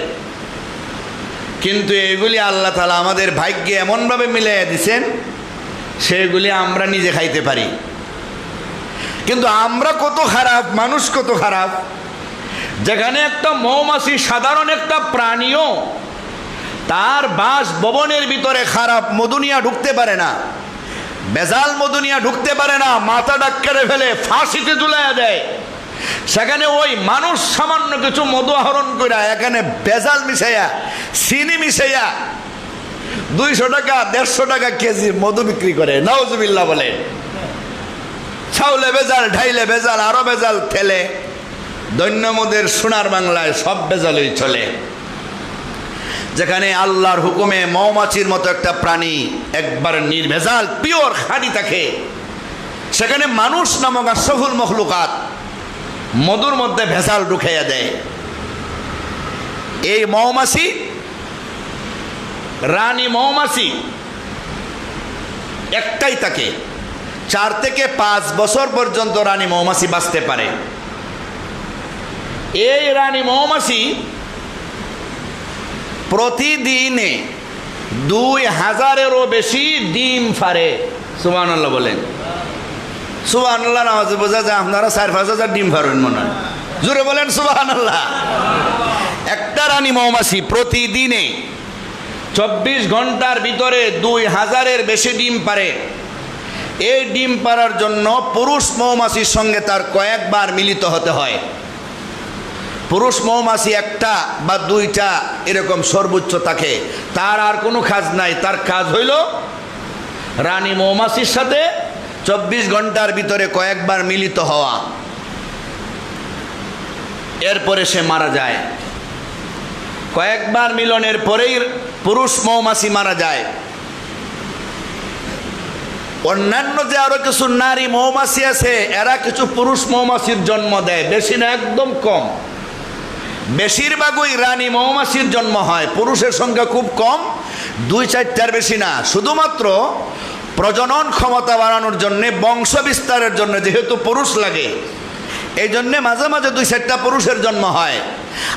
কিন্তু এগুলি আল্লাহ তাআলা আমাদের ভাগ্যে এমনভাবে মিলিয়ে দিছেন, সেগুলি আমরা নিজে খাইতে পারি। কিন্তু আমরা কত খারাপ, মানুষ কত খারাপ, যেখানে একটা মৌমাছি সাধারণ একটা প্রাণীও তার বাসভবনের ভিতরে খারাপ মধুনিয়া ঢুকতে পারে না, ভেজাল মধুনিয়া ঢুকতে পারে না, মাথাটা কেটে ফেলে ফাঁসিতে ঝুলাইয়া দেয়। সেখানে ওই মানুষ সামান্য কিছু মধু আহরণ করে এখানে ভেজাল মিশাইয়া, চিনি মিশাইয়া 200 টাকা 150 টাকা কেজি মধু বিক্রি করে। নাউজুবিল্লাহ বলে। চাউলে ভেজাল, ঢাইলে ভেজাল, আরো ভেজাল ফেলে। দৈন্যমদের সোনার বাংলায় সব ভেজালই চলে। যেখানে আল্লাহর হুকুমে মৌমাছির মতো একটা প্রাণী একবার নির্ভেজাল পিওর খাঁটি থাকে, সেখানে মানুষ নামক আশরাফুল মখলুকাত মধুর মধ্যে ভেজাল ঢুকাইয়া দেয়। এই মৌমাছি, রানী মৌমাছি একটাই থাকে, 4 থেকে 5 বছর পর্যন্ত রানী মৌমাছি বাঁচতে পারে। এই রানী মৌমাছি প্রতিদিনে 2000-এরও বেশি ডিম পারে। সুবহানাল্লাহ বলেন। সুবহানাল্লাহ নামাজে বোঝা যায় আপনারা 4-5 ডিম পারেন মনে হয়। জোরে বলেন সুবহানাল্লাহ। একটা রানী মৌমাছি প্রতিদিনে 24 ঘন্টার ভিতরে 2000-এর বেশি ডিম পারে। এই ডিম পাড়ার জন্য পুরুষ মৌমাছির সঙ্গে তার কয়েকবার মিলিত হতে হয়। পুরুষ মৌমাছি 1টা বা 2টা এরকম সর্বোচ্চ থাকে, তার আর কোনো কাজ নাই। তার কাজ হইল রানী মৌমাছির সাথে 24 ঘন্টার ভিতরে কয়েকবার মিলিত হওয়া। এরপরে সে মারা যায়। কয়েকবার মিলনের পরেই পুরুষ মৌমাছি মারা যায়। অন্যান্য যে আরো কিছু নারী মৌমাছি আছে, এরা কিছু পুরুষ মৌমাছির জন্ম দেয়, বেশি না, একদম কম। বেশিরভাগই রানী মৌমাছির জন্ম হয়, পুরুষের সংখ্যা খুব কম, 2-4টার বেশি না। শুধুমাত্র প্রজনন ক্ষমতা বাড়ানোর জন্যে, বংশ বিস্তারের জন্য, যেহেতু পুরুষ লাগে, এই জন্যে মাঝে মাঝে 2-4টা পুরুষের জন্ম হয়।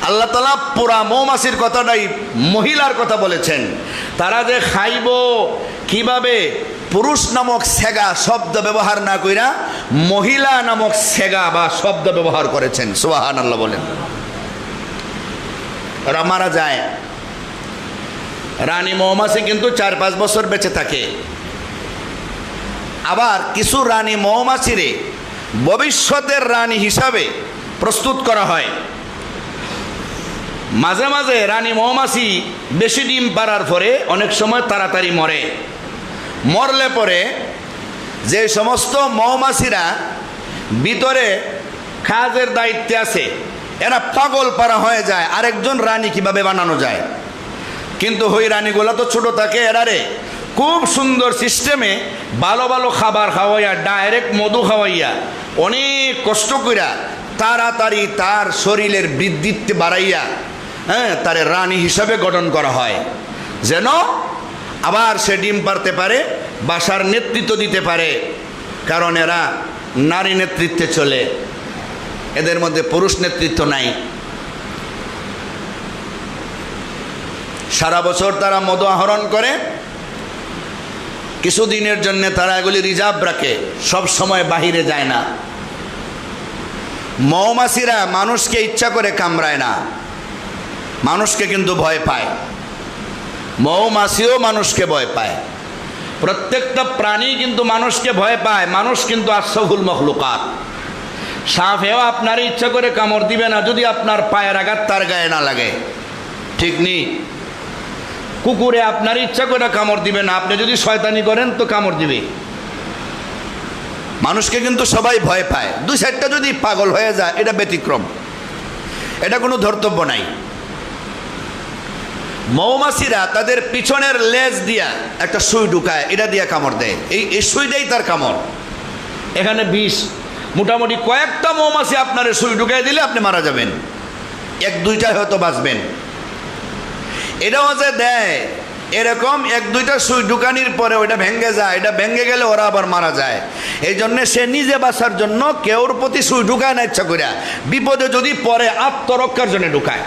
আল্লাহ তাআলা পুরা মৌমাছির কথাটাই মহিলার কথা বলেছেন। তারা যে খাইব কিভাবে, পুরুষ নামক সেগা শব্দ ব্যবহার না কইরা মহিলা নামক সেগা বা শব্দ ব্যবহার করেছেন। সুবহানাল্লাহ বলেন। ওরা মারা যায়। রানী মৌমাছি কিন্তু 4-5 বছর বেঁচে থাকে। আবার কিছু রানী মৌমাছিরে ভবিষ্যতের রানী হিসাবে প্রস্তুত করা হয়। মাঝে মাঝে রানী মৌমাছি বেশি ডিম পাড়ার পরে অনেক সময় তাড়াতাড়ি মরে। মরলে পরে যে সমস্ত মৌমাছিরা ভিতরে কাজের দায়িত্বে আছে এরা পাগল পারা হয়ে যায় আরেকজন রানী কিভাবে বানানো যায়। কিন্তু ওই রানীগুলো তো ছোট থাকে, এরারে খুব সুন্দর সিস্টেমে ভালো ভালো খাবার খাওয়াইয়া, ডাইরেক্ট মধু খাওয়াইয়া, অনেক কষ্ট কইরা তাড়াতাড়ি তার শরীরের বৃদ্ধিত্ব বাড়াইয়া তারে রানী হিসাবে গঠন করা হয়, যেন আবার সে ডিম পারতে পারে, বাসার নেতৃত্ব দিতে পারে। কারণ এরা নারী নেতৃত্বে চলে, এদের মধ্যে পুরুষ নেতৃত্ব নাই। সারা বছর তারা মধু আহরণ করে, কিছুদিনের জন্য তারা এগুলি রিজার্ভ রাখে, সব সময় বাহিরে যায় না। মৌমাছিরা মানুষকে ইচ্ছা করে কামড়ায় না, মানুষকে কিন্তু ভয় পায়। মৌমাছিও মানুষকে ভয় পায়। প্রত্যেকটা প্রাণী কিন্তু মানুষকে ভয় পায়। মানুষ কিন্তু আশরাফুল মখলুকাত। সাপেও আপনার ইচ্ছা করে কামড় দিবে না যদি আপনার পায়ের আঘাত তার গায়ে না লাগে, ঠিক নেই? কুকুরে আপনার ইচ্ছা করে কামড় দিবে না, আপনি যদি শয়তানি করেন তো কামড় দিবে। মানুষকে কিন্তু সবাই ভয় পায়। 2-4টা যদি পাগল হয়ে যায় এটা ব্যতিক্রম, এটা কোনো ধর্তব্য নাই। মৌমাছিরা তাদের পিছনের লেজ দিয়া একটা সুই ঢুকায়, এটা দিয়া কামড় দেয়। এই সুইটাই তার কামড়। এখানে বিষ, মোটামুটি কয়েকটা মৌমাছি আপনার সুই ঢুকাই দিলে আপনি মারা যাবেন, 1-2টা হয়তো বাঁচবেন। এটাও যে দেয় এরকম 1-2টা সুই ঢুকানির পরে ওইটা ভেঙে যায়, এটা ভেঙে গেলে ওরা আবার মারা যায়। এই জন্যে সে নিজে বাঁচার জন্য কেউর প্রতি সুই ঢুকায় না ইচ্ছা করিয়া, বিপদে যদি পরে আত্মরক্ষার জন্য ঢুকায়।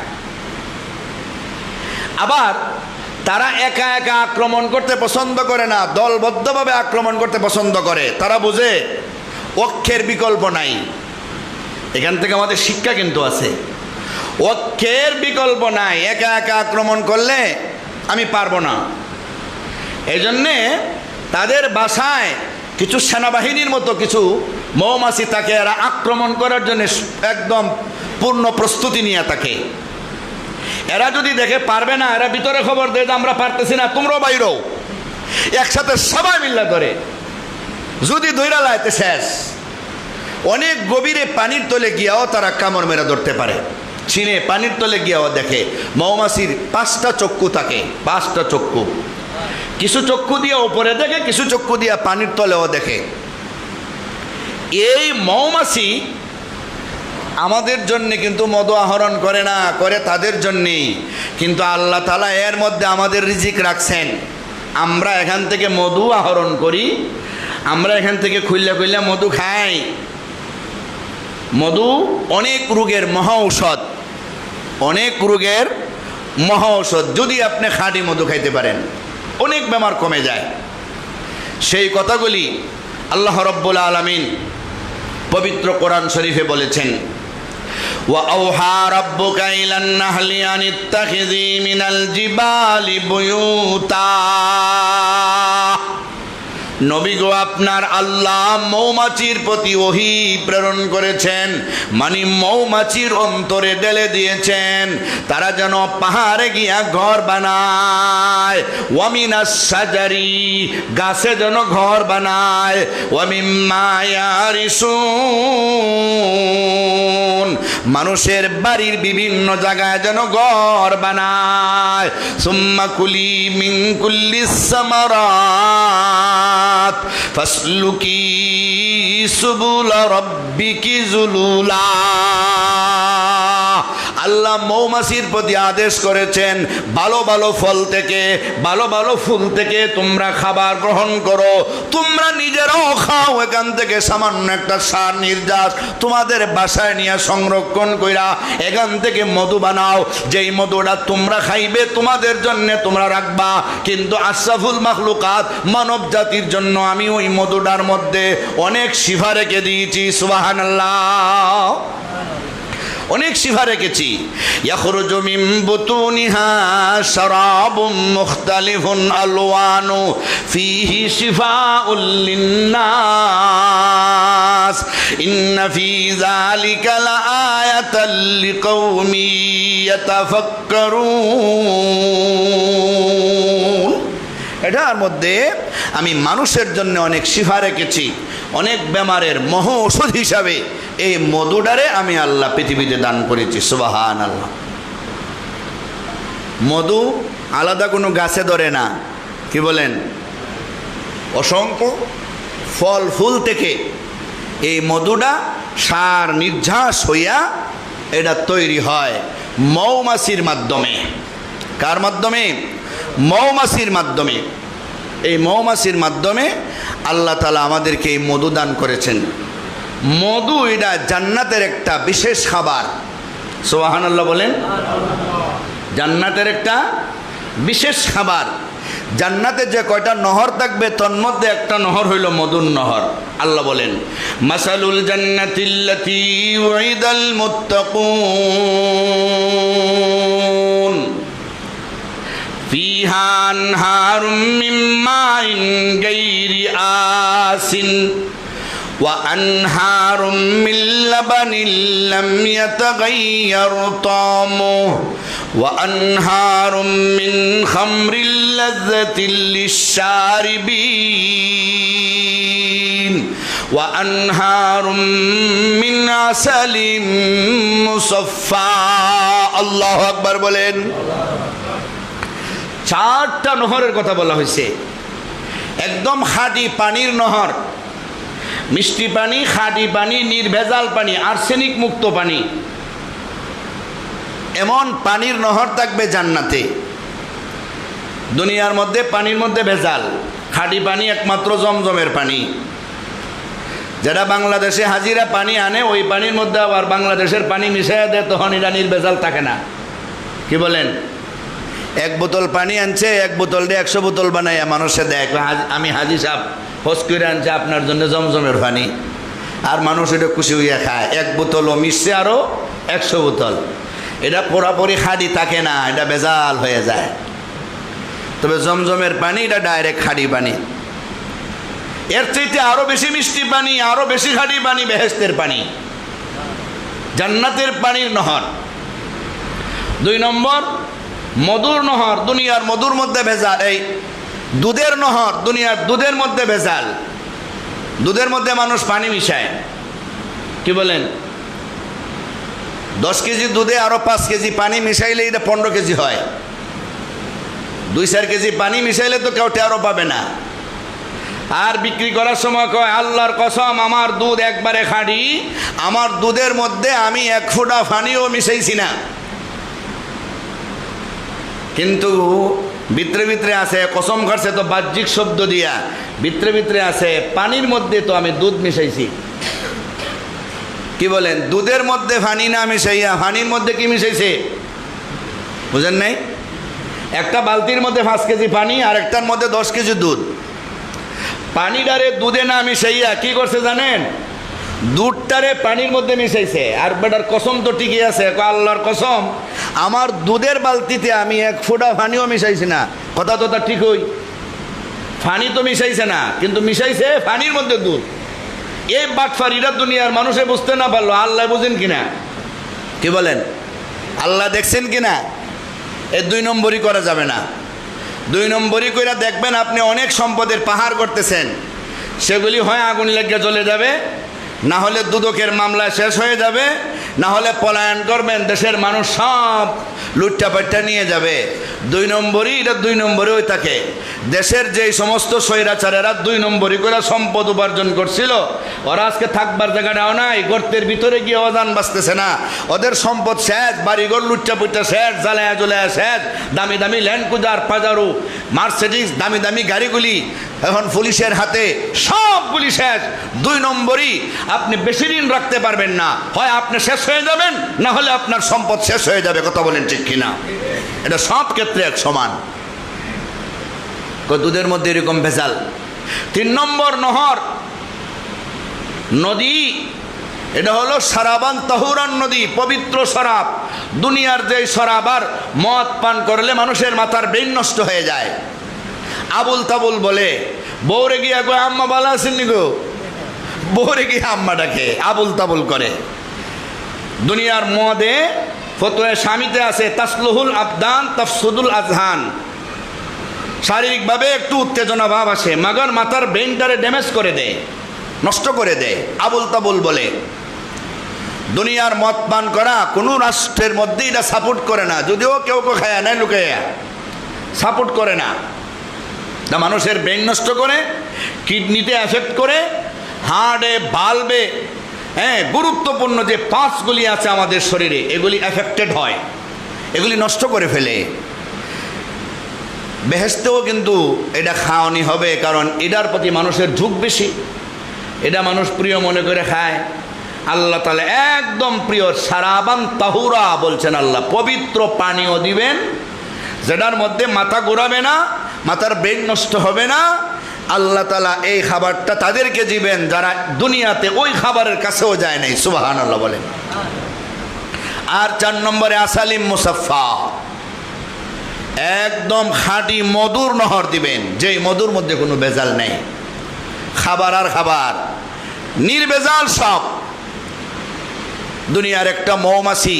আবার তারা একা একা আক্রমণ করতে পছন্দ করে না, দলবদ্ধভাবে আক্রমণ করতে পছন্দ করে। তারা বুঝে অক্ষের বিকল্প নাই। এখান থেকে আমাদের শিক্ষা কিন্তু আছে, অক্ষের বিকল্প নাই। একা একা আক্রমণ করলে আমি পারবো না। এই জন্যে তাদের বাসায় কিছু সেনাবাহিনীর মতো কিছু মৌমাছি থাকে, এরা আক্রমণ করার জন্য একদম পূর্ণ প্রস্তুতি নিয়ে থাকে। এরা যদি দেখে পারবে না, এরা ভিতরে খবর দেয় যে আমরা পারতেছি না, তোমরাও বাইরেও, একসাথে সবাই মিল্লা ধরে যদি ধৈরা লাইতে শেষ। অনেক গভীরে পানির তলে গিয়াও তারা কামড় মেরা ধরতে পারে। চীনে পানির তলে গিয়াও দেখে মৌমাছির 5টা চক্ষু থাকে, 5টা চক্ষু। কিছু চক্ষু দিয়ে উপরে দেখে, কিছু চক্ষু দিয়ে পানির তলেও দেখে। এই মৌমাছি আমাদের জন্য কিন্তু মধু আহরণ করে না, করে তাদের জন্যেই। কিন্তু আল্লাহ তাআলা এর মধ্যে আমাদের রিজিক রাখছেন। আমরা এখান থেকে মধু আহরণ করি, আমরা এখান থেকে খুললে খুললে মধু খাই। মধু অনেক রোগের মহা ঔষধ, অনেক রোগের মহা ঔষধ। যদি আপনি খাঁটি মধু খাইতে পারেন অনেক বেমার কমে যায়। সেই কথাগুলি আল্লাহ রাব্বুল আলামিন পবিত্র কোরআন শরীফে বলেছেন, ওয়া আওহা রাব্বুকা ইলান নাহলি আন ইত্তাখিযি মিনাল জিবালি বুয়ুতা। নবী গো, আপনার আল্লাহ মৌমাছির প্রতি ওহী প্রেরণ করেছেন, মানে মৌমাছির অন্তরে ঢেলে দিয়েছেন তারা যেন পাহাড়ে গিয়া ঘর বানায়। ওয়ামিনাস সাজারি, গাছে যেন ঘর বানায়। ওয়ামিম্মা ইয়ারিসুন, মানুষের বাড়ির বিভিন্ন জায়গায় যেন ঘর বানায়। সুম্মা কুলি মিন কুল্লিস সামারাত ফাসলুকি সুবুলা রাব্বিকি যুলুলা। আল্লাহ মৌমাছির প্রতি আদেশ করেছেন ভালো ভালো ফল থেকে, ভালো ভালো ফুল থেকে তোমরা খাবার গ্রহণ করো, তোমরা নিজেরাও খাও, এখান থেকে সামান্য একটা সার নির্যাস তোমাদের বাসায় নিয়ে সংরক্ষণ কইরা এখান থেকে মধু বানাও, যেই মধুটা তোমরা খাইবে তোমাদের জন্য তোমরা রাখবা, কিন্তু আশরাফুল মাখলুকাত মানব জাতির জন্য আমি ওই মধুটার মধ্যে অনেক শিফা রেখে দিয়েছি। সুবহানাল্লাহ, অনেক শিফা রেখেছি। ইয়াখরুজু মিন বুতুনিহা শারাবুম মুখতালিফুন আলওয়ানু ফীহি শিফাউল লিন্নাস ইন্না ফী যালিকা লাআয়াতাল লিকাওমি ইয়াতাফাক্কারুন। এটার মধ্যে আমি মানুষের জন্য অনেক শিফা রেখেছি, অনেক বেমারের মহ ঔষধ হিসাবে এই মধুটারে আমি আল্লাহ পৃথিবীতে দান করেছি। সুবহানাল্লাহ। মধু আলাদা কোনো গাছে ধরে না, কি বলেন, অসংখ্য ফল ফুল থেকে এই মধুটা সার নির্যাস হইয়া এটা তৈরি হয় মৌমাছির মাধ্যমে। কার মাধ্যমে? মৌমাছির মাধ্যমে। এই মৌমাছির মাধ্যমে আল্লাহ তাআলা আমাদেরকে এই মধু দান করেছেন। মধু এটা জান্নাতের একটা বিশেষ খাবার। সুবহানাল্লাহ বলেন। জান্নাতের একটা বিশেষ খাবার। জান্নাতে যে কয়টা নহর থাকবে তন্মধ্যে একটা নহর হইল মধুর নহর। আল্লাহ বলেন, মাসালুল জান্নাতিল্লাতী উইদাল মুত্তাকুন ফিহা আনহারুম মিন মাইন গায়রি আসিন ওয়া আনহারুম মিন লাবানিন লাম ইয়াতাগায়্যার তা'মুহু ওয়া আনহারুম মিন খামরিল লাযযাতিল লিশ-শারিবিন ওয়া আনহারুম মিন আসালিন মুসাফফা। আল্লাহু আকবার বলেন। চারটা নহরের কথা বলা হয়েছে। একদম খাঁটি পানির নহর, মিষ্টি পানি, খাঁটি পানি, নির্ভেজাল পানি, আর্সেনিক মুক্ত পানি, এমন পানির নহর থাকবে জান্নাতে। দুনিয়ার মধ্যে পানির মধ্যে ভেজাল, খাঁটি পানি একমাত্র জমজমের পানি। যারা বাংলাদেশে হাজিরা পানি আনে ওই পানির মধ্যে আবার বাংলাদেশের পানি মিশিয়ে দেয়, তখন এটা নির্ভেজাল থাকে না। কি বলেন? এক বোতল পানি আনছে, এক বোতল দিয়ে 100 বোতল বানাইয়া মানুষে দেয়, আমি হাজি সাহেব হজ করে আনছে আপনার জন্য জমজমের পানি, আর মানুষ এটা খুশি হইয়া খায়। এক বোতলও মিশছে আরও 100 বোতল। এটা পুরাপুরি খাঁটি থাকে না, এটা ভেজাল হয়ে যায়। তবে জমজমের পানি এটা ডাইরেক্ট খাঁটি পানি। এর চাইতে আরও বেশি মিষ্টি পানি, আরও বেশি খাঁটি পানি বেহেশতের পানি, জান্নাতের পানির নহর। 2 নম্বর মধুর নহর। দুনিয়ার মধুর মধ্যে ভেজাল। এই দুধের নহর, দুনিয়ার দুধের মধ্যে ভেজাল। দুধের মধ্যে মানুষ পানি মিশায়। কি বলেন? 10 কেজি দুধে আরো 5 কেজি পানি মিশাইলে এটা 15 কেজি হয়। 2-4 কেজি পানি মিশাইলে তো কেউ টেরও পাবে না। আর বিক্রি করার সময় কয়, আল্লাহর কসম আমার দুধ একবারে খাঁটি, আমার দুধের মধ্যে আমি 1 ফোঁটা পানিও মিশাইছি না। কিন্তু ভিতরে ভিতরে আছে, কসম খাচ্ছে তো বাহ্যিক শব্দ দিয়া, ভিতরে ভিতরে আছে পানির মধ্যে তো আমি দুধ মিশাইছি। কি বলেন? দুধের মধ্যে পানি না মিশাইয়া পানির মধ্যে কি মিশাইছে? বুঝেন নাই? একটা বালতির মধ্যে 5 কেজি পানি আর একটার মধ্যে 10 কেজি দুধ। পানিটারে দুধে না মিশাইয়া কি করছে জানেন? দুধটারে পানির মধ্যে মিশাইছে। আর বেটার কসম তো ঠিকই আছে, আল্লাহর কসম আমার দুধের বালতিতে আমি 1 ফোঁটা পানিও মিশাইছি না। কথা তো তার ঠিক, হই পানি তো মিশাইছে না, কিন্তু মিশাইছে পানির মধ্যে দুধ। এই বাটফারিটা দুনিয়ার মানুষে বুঝতে না পারলো, আল্লাহ বুঝেন কিনা? কি বলেন? আল্লাহ দেখছেন কিনা? এই 2 নম্বরই করা যাবে না। 2 নম্বরই করে দেখবেন আপনি অনেক সম্পদের পাহাড় করতেছেন, সেগুলি হয় আগুন লেগে জ্বলে যাবে, না হলে দুদকের মামলা শেষ হয়ে যাবে, না হলে পলায়ন করবেন, দেশের মানুষ সব লুট্টাপাট্টা নিয়ে যাবে। 2 নম্বরই, এটা 2 নম্বরে ওই থাকে। দেশের যেই সমস্ত স্বৈরাচারেরা 2 নম্বরই করে সম্পদ উপার্জন করছিল, ওরা আজকে থাকবার জায়গাটাও নাই, গর্তের ভিতরে গিয়ে অজান বাঁচতেছে না। ওদের সম্পদ শেষ, বাড়িঘর লুচ্চা পুচ্চা শেষ, জ্বালায়া জ্বলায়া শেষ, দামি দামি ল্যান্ড ক্রুজার, পাজারো, মার্সিডিজ, দামি দামি গাড়িগুলি এখন পুলিশের হাতে, সবগুলি শেষ। 2 নম্বরই আপনি বেশি দিন রাখতে পারবেন না, হয় আপনি শেষ হয়ে যাবেন, না হলে আপনার সম্পদ শেষ হয়ে যাবে। কথা বলেন ঠিক কিনা? এটা সব ক্ষেত্রে এক সমান। দুধের মধ্যে এরকম ভেজাল। 3 নম্বর নহর, নদী, এটা হলো সারাবান তাহুরান নদী, পবিত্র শরাব। দুনিয়ার যে শরাব আর মদ পান করলে মানুষের মাথার ব্রেন নষ্ট হয়ে যায়। আবুল তাবুল বলে, বউরে গিয়া কয় আম্মা ভালো আছেননি গো, বউরে গিয়া আম্মা ডাকে, আবুল তাবুল করে। দুনিয়ার মদে ফতোয়া স্বামীতে আছে তাসলুহুল আবদান তাফসুদুল আজহান, শারীরিকভাবে একটু উত্তেজনা ভাব আসে, মাগার মাথার ব্রেনটারে ড্যামেজ করে দেয়, নষ্ট করে দেয়। আবুল তাবুল বলে। দুনিয়ার মদ পান করা কোনো রাষ্ট্রের মধ্যে এটা সাপোর্ট করে না, যদিও কেউ কেউ খায় না, লুকাইয়া সাপোর্ট করে না। তা মানুষের ব্রেন নষ্ট করে, কিডনিতে এফেক্ট করে, হার্টে, বাল্বে, গুরুত্বপূর্ণ যে পার্টসগুলি আছে আমাদের শরীরে, এগুলি এফেক্টেড হয়, এগুলি নষ্ট করে ফেলে। বেহেশতেও কিন্তু এটা খাওয়ানি হবে, কারণ এটার প্রতি মানুষের ঝুঁক বেশি, এটা মানুষ প্রিয় মনে করে খায়। আল্লাহ তাআলা একদম প্রিয়, সারাবান তাহুরা বলছেন আল্লাহ, পবিত্র পানীয় দিবেন, যেটার মধ্যে মাথা ঘোরাবে না, মাথার ব্রেন নষ্ট হবে না। আল্লাহ তাআলা এই খাবারটা তাদেরকে দিবেন যারা দুনিয়াতে ওই খাবারের কাছেও যায় নাই। সুবহানাল্লাহ বলেন। আর 4 নম্বরে আসালিম মুসাফফা, একদম খাঁটি মধুর নহর দিবেন, যেই মধুর মধ্যে কোনো ভেজাল নেই। খাবার আর খাবার নির্ভেজাল সব। দুনিয়ার একটা মৌমাছি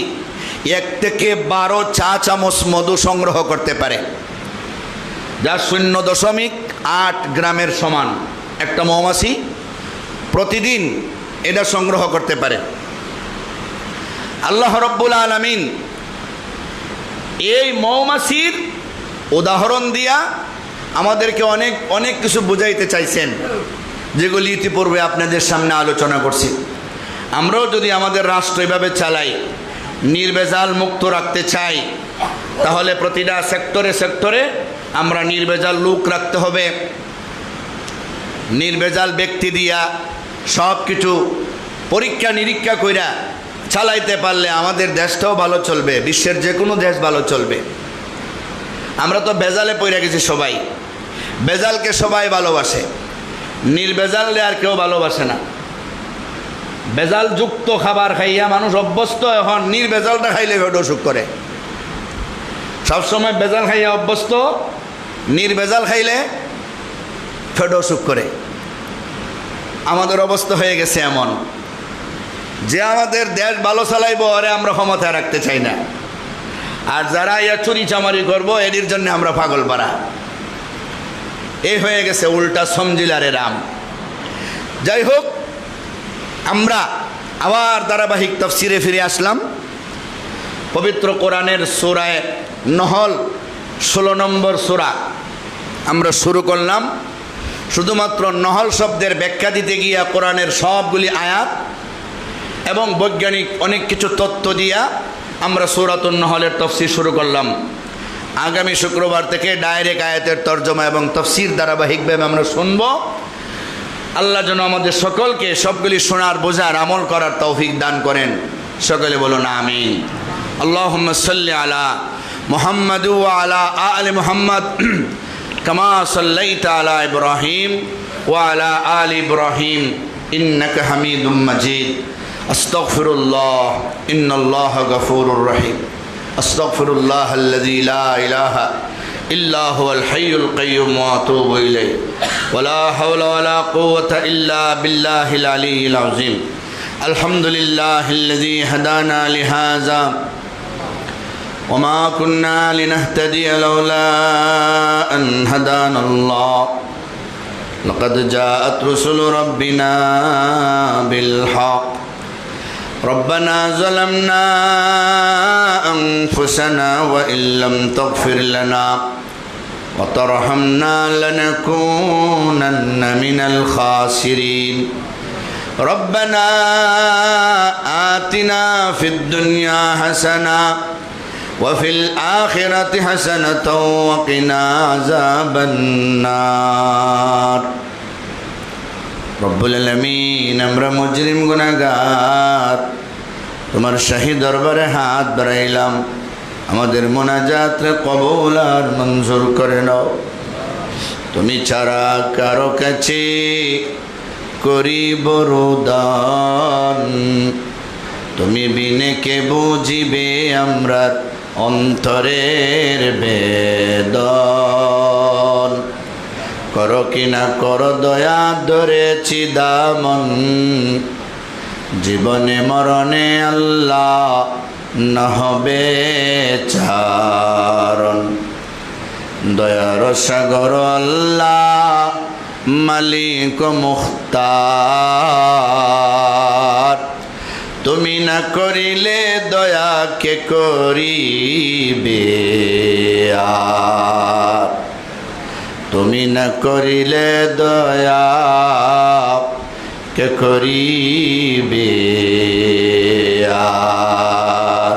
1 থেকে 12 চা চামচ মধু সংগ্রহ করতে পারে, যা 0.8 গ্রামের সমান। একটা মৌমাছি প্রতিদিন এটা সংগ্রহ করতে পারে। আল্লাহ রাব্বুল আলামিন এই মৌমাছির উদাহরণ দিয়া আমাদেরকে অনেক অনেক কিছু বুঝাইতে চাইছেন, যেগুলি ইতিপূর্বে আপনাদের সামনে আলোচনা করছি। আমরাও যদি আমাদের রাষ্ট্র এভাবে চালাই, নির্ভেজাল মুক্ত রাখতে চাই, তাহলে প্রতিটা সেক্টরে সেক্টরে আমরা নির্ভেজাল লোক রাখতে হবে। নির্ভেজাল ব্যক্তি দিয়া সব কিছু পরীক্ষা নিরীক্ষা কইরা চালাইতে পারলে আমাদের দেশটাও ভালো চলবে, বিশ্বের যে কোনো দেশ ভালো চলবে। আমরা তো ভেজালে পড়ে গেছি সবাই, ভেজালকে সবাই ভালোবাসে, নির্ভেজালে আর কেউ ভালোবাসে না। ভেজাল যুক্ত খাবার খাইয়া মানুষ অভ্যস্ত, এখন নির্ভেজালটা খাইলে পেট অসুখ করে। সবসময় ভেজাল খাইয়া অভ্যস্ত, নির্ভেজাল খাইলে পেট অসুখ করে। আমাদের অবস্থা হয়ে গেছে এমন যে আমাদের দেশ ভালো চালাইব, আরে আমরা ক্ষমতায় রাখতে চাই না, আর যারা ইয়া চুরি চামারি করবো এদের জন্য আমরা পাগল পারা। এই হয়ে গেছে উল্টা সমজিলারে রাম। যাই হোক, আমরা আবার ধারাবাহিক তাফসিরে ফিরে আসলাম। পবিত্র কোরআনের সূরা নহল 16 নম্বর সূরা আমরা শুরু করলাম। শুধুমাত্র নহল শব্দের ব্যাখ্যা দিতে গিয়া কোরআনের সবগুলি আয়াত এবং বৈজ্ঞানিক অনেক কিছু তথ্য দিয়া আমরা সূরাতুন নহলের তাফসীর শুরু করলাম। আগামী শুক্রবার থেকে ডাইরেক্ট আয়াতের তর্জমা এবং তাফসীর ধারাবাহিকভাবে আমরা শুনব। আল্লাহ যেন আমাদের সকলকে সবগুলি শোনার, বোঝার, আমল করার তৌফিক দান করেন। সকলে বলুন আমিন। আল্লাহুম্মা সাল্লি আলা মুহাম্মাদ ওয়া আলা আলি মুহাম্মাদ কামা সাল্লাইতা আলা ইব্রাহিম ওয়া আলা আলি ইব্রাহিম ইন্নাকা হামিদুম মাজিদ। আস্তাগফিরুল্লাহ ইন্নাল্লাহা গফুরুর রহিম। আস্তাগফিরুল্লাহ আল্লাযী লা ইলাহা ইল্লা হুয়াল হাইয়ুল কাইয়্যুম ওয়া আতুবু ইলাইহি ওয়া লা হাওলা ওয়া লা কুওয়াতা ইল্লা বিল্লাহিল আলিয়্যিল আযীম। আলহামদুলিল্লাহিল্লাযী হাদানা লিহাযা ওয়া মা কুন্না লিনাহতাদিয়া লাওলা আন হাদানাল্লাহ। লাকাদ জাআত রুসুলু রাব্বিনা বিল হক ربنا ظلمنا أنفسنا وإن لم تغفر لنا وترحمنا لنكونن من الخاسرين ربنا آتنا في الدنيا حسنة وفي الآخرة حسنة وقنا عذاب النار রব্বুল আলামিন আমরা মুজরিম গুনাহগার তোমার শাহী দরবারে হাত বাড়াইলাম আমাদের মোনাজাতকে কবুল আর মঞ্জুর করে নাও তুমি ছাড়া কারো কাছে করিব রোদন তুমি বিনে কে বুঝিবে আমরা অন্তরের বেদন করো কিনা করো দয়া ধরেছি দামন জীবনে মরণে আল্লাহ নহবে চারণ দয়ার সাগর আল্লাহ মালিক মুখতার তুমি না করিলে দয়া কে করিবে আর তুমি না করিলে দয়া কে করিবে আর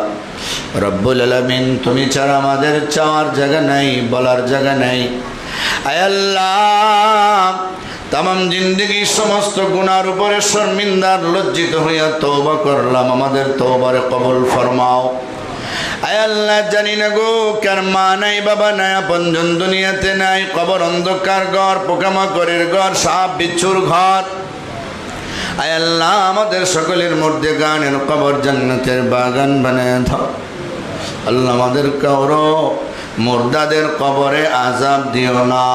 রব্বুল আলামিন তুমি ছাড়া আমাদের চাওয়ার জায়গা নাই বলার জায়গা নাই আয় আল্লাহ তামাম জিন্দগি সমস্ত গুনার উপরে শর্মিন্দার লজ্জিত হইয়া তওবা করলাম আমাদের তওবারে কবুল ফরমাও আয় আল্লাহ জানি না গো কার মা নাই বাবা নাই আপনজন দুনিয়াতে নাই কবর অন্ধকার ঘর পোকামাকড়ের ঘর সাপ বিচ্ছুর ঘর আয় আল্লাহ আমাদের সকলের মধ্যে গানের কবর জান্নাতের বাগান বানায় দাও আল্লাহ আমাদের কাউরো মুর্দাদের কবরে আযাব দিও না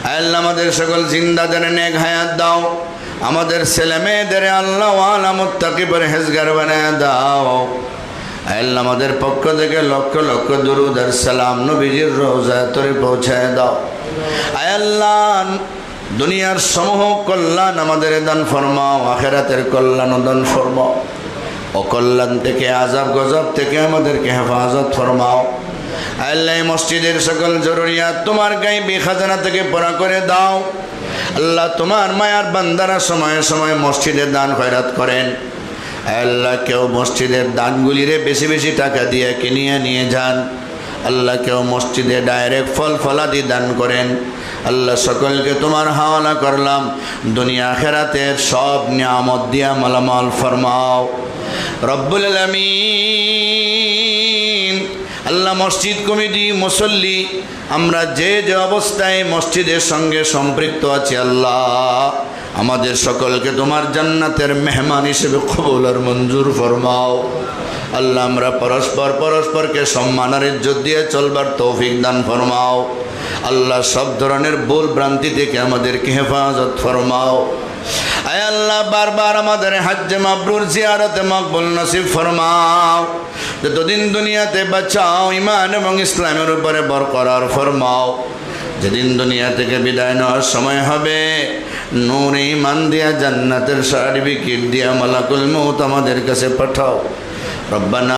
আয় আল্লাহ আমাদের সকল জিন্দাদের নেক হায়াত দাও আমাদের ছেলে মেয়েদের আল্লাহ ওয়ালা মুত্তাকি পরহেজগার বানায় দাও আল্লাহ আমাদের পক্ষ থেকে লক্ষ লক্ষ দুরূদ আর সালাম নবীজির রওজায় তোরে পৌঁছায় দাও আয় আল্লাহ দুনিয়ার সমূহ কল্যাণ আমাদের দান ফরমাও আখিরাতের কল্যাণ দান ফরমাও অকল্যাণ থেকে আযাব গজব থেকে আমাদেরকে হেফাজত ফরমাও আল্লাহ মসজিদের সকল জরুরিয়াত তোমার গায়বী খাজানা থেকে পুরা করে দাও আল্লাহ তোমার মায়ার বান্দারা সময়ে সময়ে মসজিদে দান খয়রাত করেন আল্লাহ কেউ মসজিদের দানগুলিরে বেশি বেশি টাকা দিয়ে কিনিয়ে নিয়ে যান আল্লাহ কেউ মসজিদে ডাইরেক্ট ফল ফলাদি দান করেন আল্লাহ সকলকে তোমার হাওয়ালা করলাম দুনিয়া আখিরাতের সব নিয়ামত দিয়া মালামাল ফরমাও রব্বুল আলামিন আল্লাহ মসজিদ কমিটি মুসল্লি আমরা যে যে অবস্থায় মসজিদের সঙ্গে সম্পৃক্ত আছি আল্লাহ আমাদের সকলকে তোমার জান্নাতের মেহমান হিসেবে কবুল আর মঞ্জুর ফরমাও আল্লাহ আমরা পরস্পর পরস্পরকে সম্মান আর ইজ্জত দিয়ে চলবার তৌফিক দান ফরমাও আল্লাহ সব ধরনের ভুল ভ্রান্তি থেকে আমাদেরকে হেফাজত ফরমাও আয় আল্লাহ বারবার আমাদের হজ্জে মাবরুর জিয়ারতে মকবুল নসিব ফরমাও যতদিন দুনিয়াতে বাঁচাও ঈমান এবং ইসলামের উপরে বরকরার ফরমাও যেদিন দুনিয়া থেকে বিদায় নেওয়ার সময় হবে নূর ঈমান দিয়া জান্নাতের সার্টিফিকেট দিয়া মালাকুল মউত আমাদের কাছে পাঠাও রব্বানা